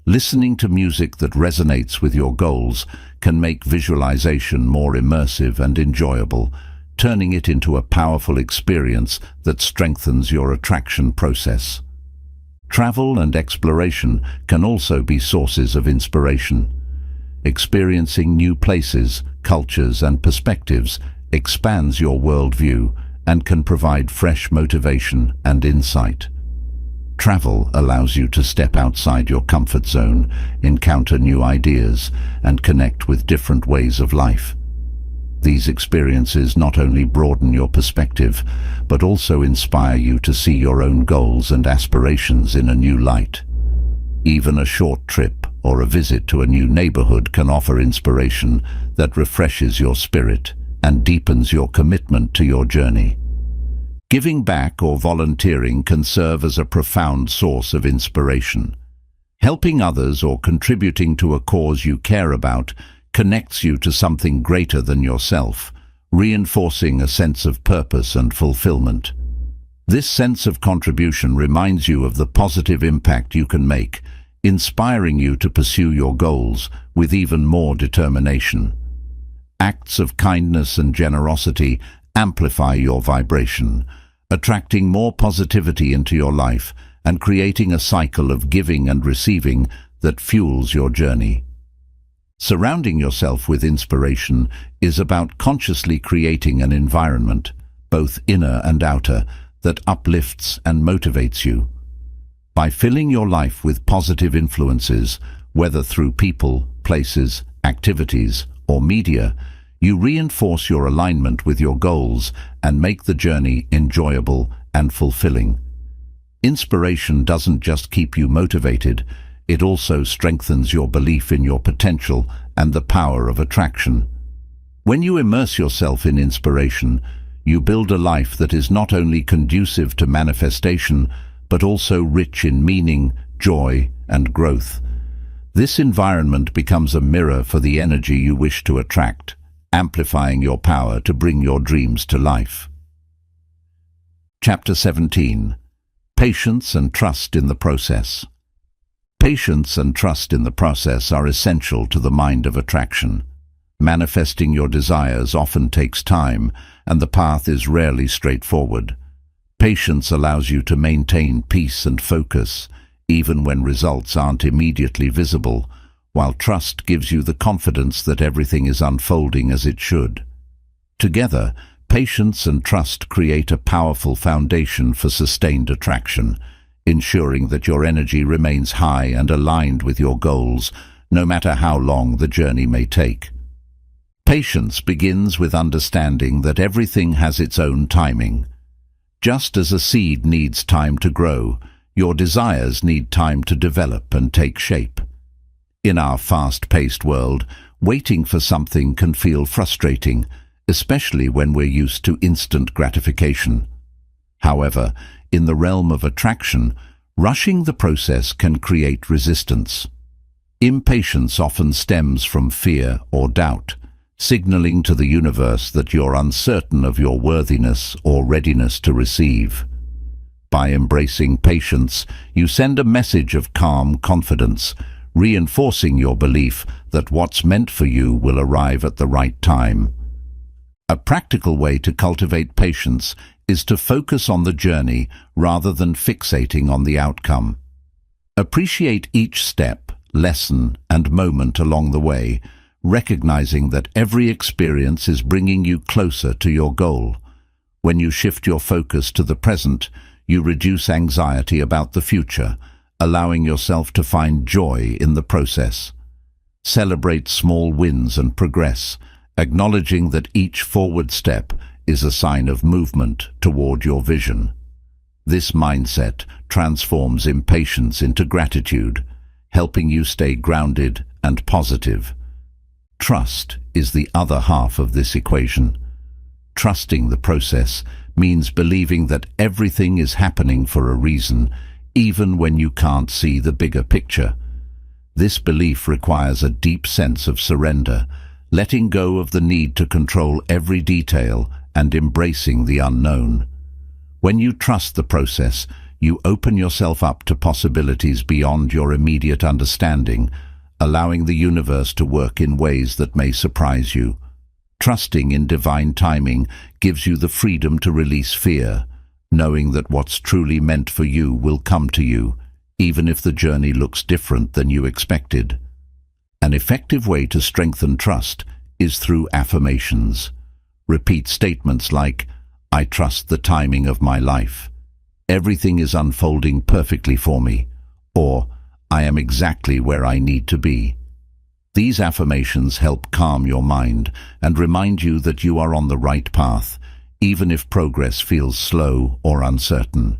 Listening to music that resonates with your goals can make visualization more immersive and enjoyable, turning it into a powerful experience that strengthens your attraction process. Travel and exploration can also be sources of inspiration. Experiencing new places, cultures, and perspectives expands your worldview and can provide fresh motivation and insight. Travel allows you to step outside your comfort zone, encounter new ideas, and connect with different ways of life. These experiences not only broaden your perspective, but also inspire you to see your own goals and aspirations in a new light. Even a short trip or a visit to a new neighborhood can offer inspiration that refreshes your spirit and deepens your commitment to your journey. Giving back or volunteering can serve as a profound source of inspiration. Helping others or contributing to a cause you care about connects you to something greater than yourself, reinforcing a sense of purpose and fulfillment. This sense of contribution reminds you of the positive impact you can make, inspiring you to pursue your goals with even more determination. Acts of kindness and generosity amplify your vibration, attracting more positivity into your life and creating a cycle of giving and receiving that fuels your journey. Surrounding yourself with inspiration is about consciously creating an environment, both inner and outer, that uplifts and motivates you. By filling your life with positive influences, whether through people, places, activities, or media, you reinforce your alignment with your goals and make the journey enjoyable and fulfilling. Inspiration doesn't just keep you motivated, it also strengthens your belief in your potential and the power of attraction. When you immerse yourself in inspiration, you build a life that is not only conducive to manifestation, but also rich in meaning, joy, and growth. This environment becomes a mirror for the energy you wish to attract, amplifying your power to bring your dreams to life. Chapter 17. Patience and trust in the process. Patience and trust in the process are essential to the mind of attraction. Manifesting your desires often takes time, and the path is rarely straightforward. Patience allows you to maintain peace and focus, even when results aren't immediately visible, while trust gives you the confidence that everything is unfolding as it should. Together, patience and trust create a powerful foundation for sustained attraction, ensuring that your energy remains high and aligned with your goals, no matter how long the journey may take. Patience begins with understanding that everything has its own timing. Just as a seed needs time to grow, your desires need time to develop and take shape. In our fast-paced world, waiting for something can feel frustrating, especially when we're used to instant gratification. However, in the realm of attraction, rushing the process can create resistance. Impatience often stems from fear or doubt, signaling to the universe that you're uncertain of your worthiness or readiness to receive. By embracing patience, you send a message of calm confidence, reinforcing your belief that what's meant for you will arrive at the right time. A practical way to cultivate patience is to focus on the journey rather than fixating on the outcome. Appreciate each step, lesson, and moment along the way, recognizing that every experience is bringing you closer to your goal. When you shift your focus to the present, you reduce anxiety about the future, allowing yourself to find joy in the process. Celebrate small wins and progress, acknowledging that each forward step is a sign of movement toward your vision. This mindset transforms impatience into gratitude, helping you stay grounded and positive. Trust is the other half of this equation. Trusting the process means believing that everything is happening for a reason, even when you can't see the bigger picture. This belief requires a deep sense of surrender, letting go of the need to control every detail and embracing the unknown. When you trust the process, you open yourself up to possibilities beyond your immediate understanding, allowing the universe to work in ways that may surprise you. Trusting in divine timing gives you the freedom to release fear, knowing that what's truly meant for you will come to you, even if the journey looks different than you expected. An effective way to strengthen trust is through affirmations. Repeat statements like, "I trust the timing of my life," everything is unfolding perfectly for me, or I am exactly where I need to be. These affirmations help calm your mind and remind you that you are on the right path, even if progress feels slow or uncertain.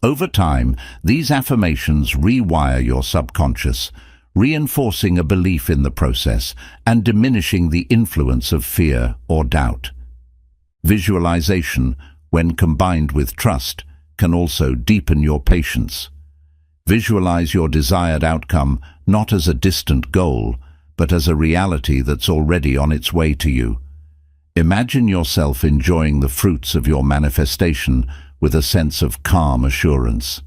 Over time, these affirmations rewire your subconscious, reinforcing a belief in the process and diminishing the influence of fear or doubt. Visualization, when combined with trust, can also deepen your patience. Visualize your desired outcome not as a distant goal, but as a reality that's already on its way to you. Imagine yourself enjoying the fruits of your manifestation with a sense of calm assurance.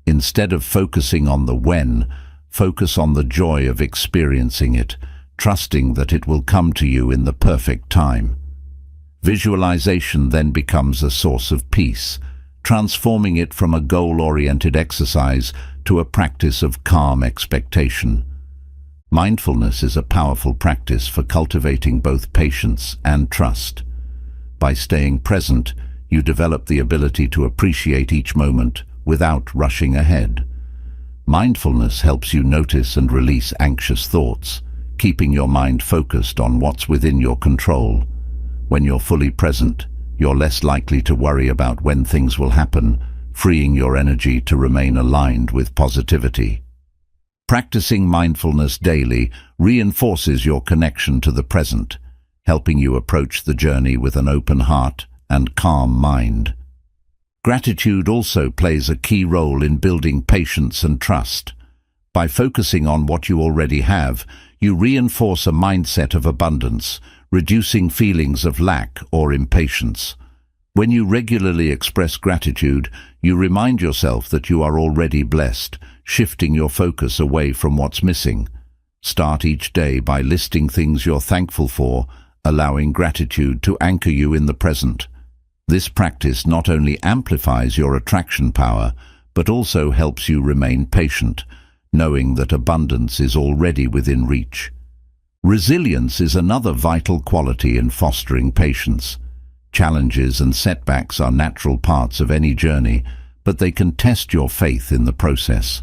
Instead of focusing on the when, focus on the joy of experiencing it, trusting that it will come to you in the perfect time. Visualization then becomes a source of peace, transforming it from a goal-oriented exercise to a practice of calm expectation. Mindfulness is a powerful practice for cultivating both patience and trust. By staying present, you develop the ability to appreciate each moment without rushing ahead. Mindfulness helps you notice and release anxious thoughts, keeping your mind focused on what's within your control. When you're fully present, you're less likely to worry about when things will happen, freeing your energy to remain aligned with positivity. Practicing mindfulness daily reinforces your connection to the present, helping you approach the journey with an open heart and calm mind. Gratitude also plays a key role in building patience and trust. By focusing on what you already have, you reinforce a mindset of abundance, reducing feelings of lack or impatience. When you regularly express gratitude, you remind yourself that you are already blessed, shifting your focus away from what's missing. Start each day by listing things you're thankful for, allowing gratitude to anchor you in the present. This practice not only amplifies your attraction power, but also helps you remain patient, knowing that abundance is already within reach. Resilience is another vital quality in fostering patience. Challenges and setbacks are natural parts of any journey, but they can test your faith in the process.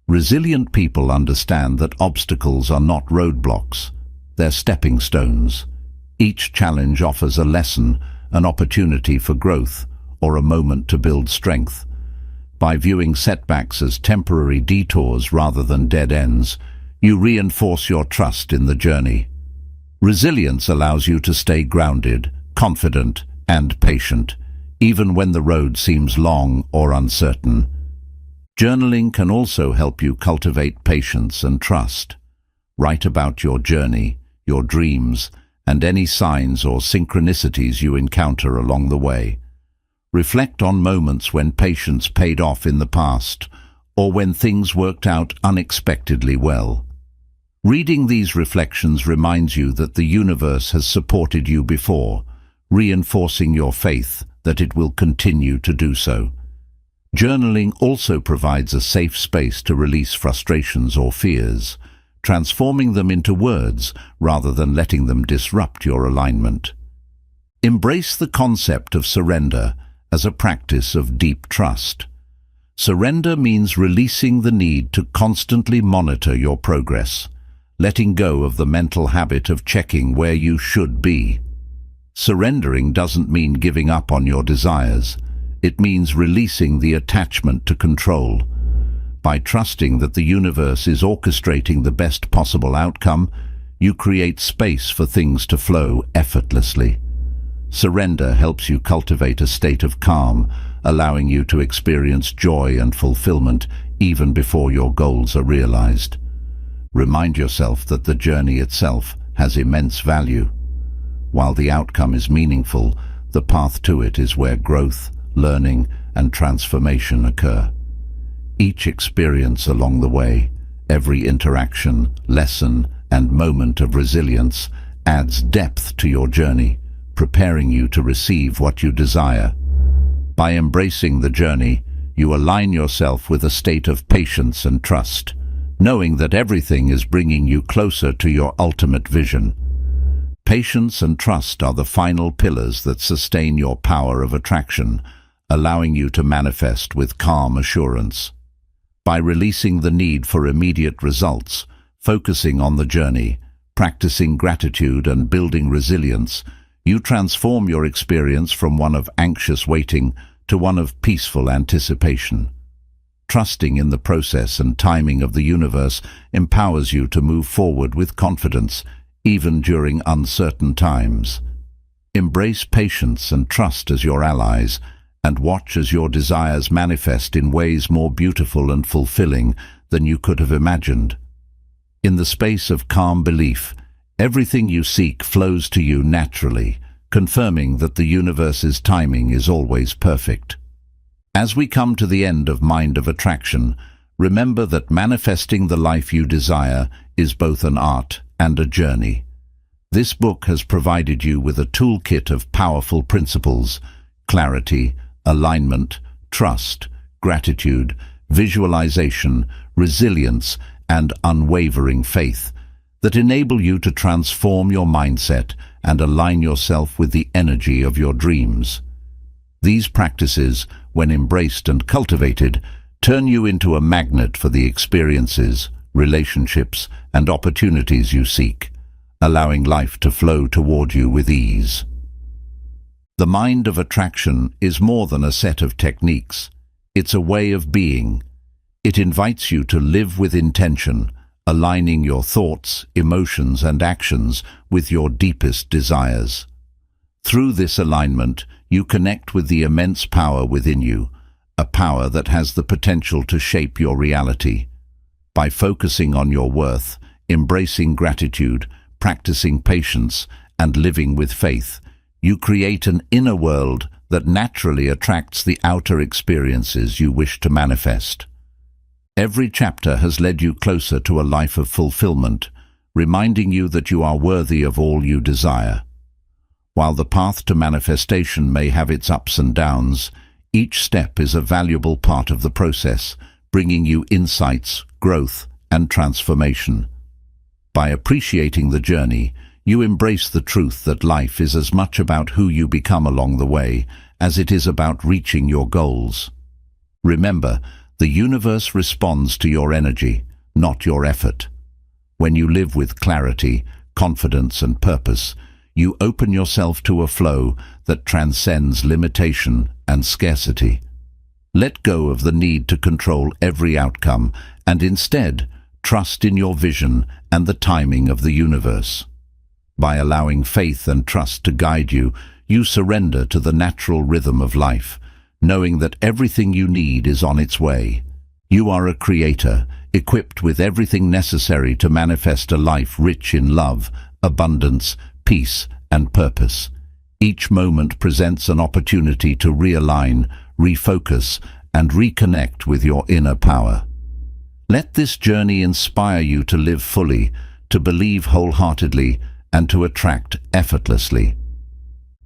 Resilient people understand that obstacles are not roadblocks, they're stepping stones. Each challenge offers a lesson, an opportunity for growth, or a moment to build strength. By viewing setbacks as temporary detours rather than dead ends, you reinforce your trust in the journey. Resilience allows you to stay grounded, confident, and patient, even when the road seems long or uncertain. Journaling can also help you cultivate patience and trust. Write about your journey, your dreams, and any signs or synchronicities you encounter along the way. Reflect on moments when patience paid off in the past, or when things worked out unexpectedly well. Reading these reflections reminds you that the universe has supported you before, reinforcing your faith that it will continue to do so. Journaling also provides a safe space to release frustrations or fears, transforming them into words rather than letting them disrupt your alignment. Embrace the concept of surrender as a practice of deep trust. Surrender means releasing the need to constantly monitor your progress, letting go of the mental habit of checking where you should be. Surrendering doesn't mean giving up on your desires. It means releasing the attachment to control. By trusting that the universe is orchestrating the best possible outcome, you create space for things to flow effortlessly. Surrender helps you cultivate a state of calm, allowing you to experience joy and fulfillment even before your goals are realized. Remind yourself that the journey itself has immense value. While the outcome is meaningful, the path to it is where growth, learning, and transformation occur. Each experience along the way, every interaction, lesson, and moment of resilience adds depth to your journey, preparing you to receive what you desire. By embracing the journey, you align yourself with a state of patience and trust, knowing that everything is bringing you closer to your ultimate vision. Patience and trust are the final pillars that sustain your power of attraction, allowing you to manifest with calm assurance. By releasing the need for immediate results, focusing on the journey, practicing gratitude and building resilience, you transform your experience from one of anxious waiting to one of peaceful anticipation. Trusting in the process and timing of the universe empowers you to move forward with confidence, even during uncertain times. Embrace patience and trust as your allies, and watch as your desires manifest in ways more beautiful and fulfilling than you could have imagined. In the space of calm belief, everything you seek flows to you naturally, confirming that the universe's timing is always perfect. As we come to the end of Mind of Attraction, remember that manifesting the life you desire is both an art and a journey. This book has provided you with a toolkit of powerful principles: clarity, alignment, trust, gratitude, visualization, resilience, and unwavering faith that enable you to transform your mindset and align yourself with the energy of your dreams. These practices, when embraced and cultivated, turn you into a magnet for the experiences, relationships, and opportunities you seek, allowing life to flow toward you with ease. The Mind of Attraction is more than a set of techniques. It's a way of being. It invites you to live with intention, aligning your thoughts, emotions, and actions with your deepest desires. Through this alignment, you connect with the immense power within you, a power that has the potential to shape your reality. By focusing on your worth, embracing gratitude, practicing patience, and living with faith, you create an inner world that naturally attracts the outer experiences you wish to manifest. Every chapter has led you closer to a life of fulfillment, reminding you that you are worthy of all you desire. While the path to manifestation may have its ups and downs, each step is a valuable part of the process, bringing you insights, growth, and transformation. By appreciating the journey, you embrace the truth that life is as much about who you become along the way as it is about reaching your goals. Remember, the universe responds to your energy, not your effort. When you live with clarity, confidence, and purpose, you open yourself to a flow that transcends limitation and scarcity. Let go of the need to control every outcome and instead trust in your vision and the timing of the universe. By allowing faith and trust to guide you, you surrender to the natural rhythm of life, knowing that everything you need is on its way. You are a creator, equipped with everything necessary to manifest a life rich in love, abundance, peace, and purpose. Each moment presents an opportunity to realign, refocus, and reconnect with your inner power. Let this journey inspire you to live fully, to believe wholeheartedly, and to attract effortlessly.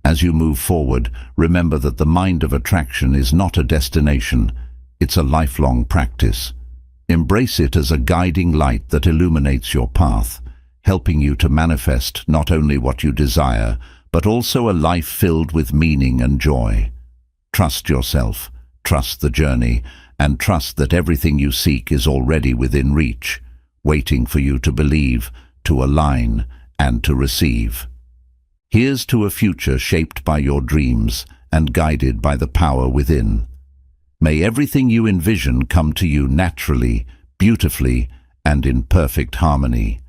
As you move forward, remember that the Mind of Attraction is not a destination, it's a lifelong practice. Embrace it as a guiding light that illuminates your path, helping you to manifest not only what you desire, but also a life filled with meaning and joy. Trust yourself, trust the journey, and trust that everything you seek is already within reach, waiting for you to believe, to align, and to receive. Here's to a future shaped by your dreams and guided by the power within. May everything you envision come to you naturally, beautifully, and in perfect harmony.